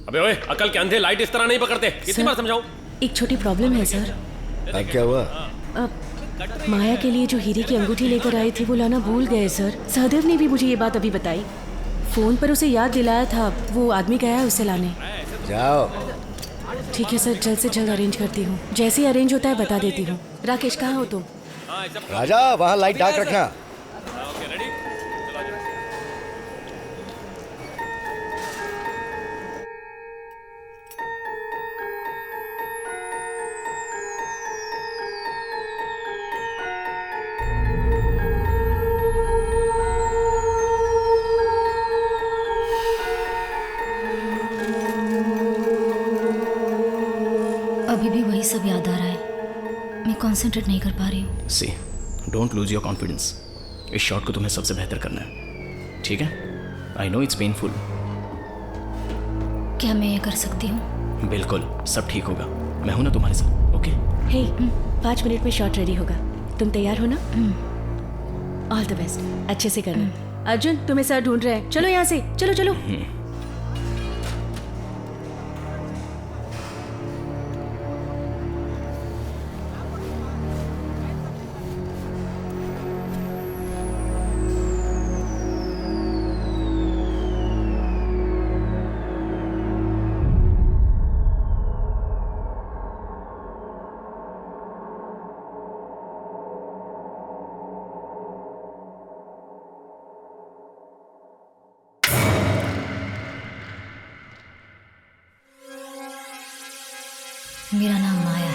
S8: अबे ओए, अकल के अंधे लाइट इस तरह नहीं पकड़ते। कितनी बार समझाऊं?
S2: एक छोटी प्रॉब्लम है सर।
S1: अब क्या हुआ?
S2: अब माया के लिए जो हीरे की अंगूठी लेकर आई थी वो लाना भूल गए सर। सहदेव ने भी मुझे ये बात अभी बताई। फोन पर उसे याद दिलाया था, वो आदमी गया है उसे लाने।
S1: जाओ।
S2: ठीक है सर, जल्द से जल्द अरेंज करती हूँ। जैसे ही अरेंज होता है बता देती हूँ। राकेश कहाँ हो तुम?
S1: राजा, वहाँ लाइट डार्क रखना।
S3: अभी भी वही सब याद आ रहा है, मैं कंसंट्रेट नहीं कर पा रही हूँ।
S7: सी, डोंट लूज योर कॉन्फिडेंस। इस शॉट को तुम्हें सबसे बेहतर करना है, ठीक है? I know it's painful.
S3: क्या मैं ये कर सकती हूँ?
S7: बिल्कुल, सब ठीक होगा। मैं हूं ना तुम्हारे साथ, ओके?
S2: हे, 5 मिनट में शॉट रेडी होगा। तुम तैयार हो ना? ऑल द बेस्ट, अच्छे से करना। अर्जुन, तुम्हें सर ढूंढ रहे हैं, चलो यहाँ से, चलो चलो।
S3: मेरा नाम माया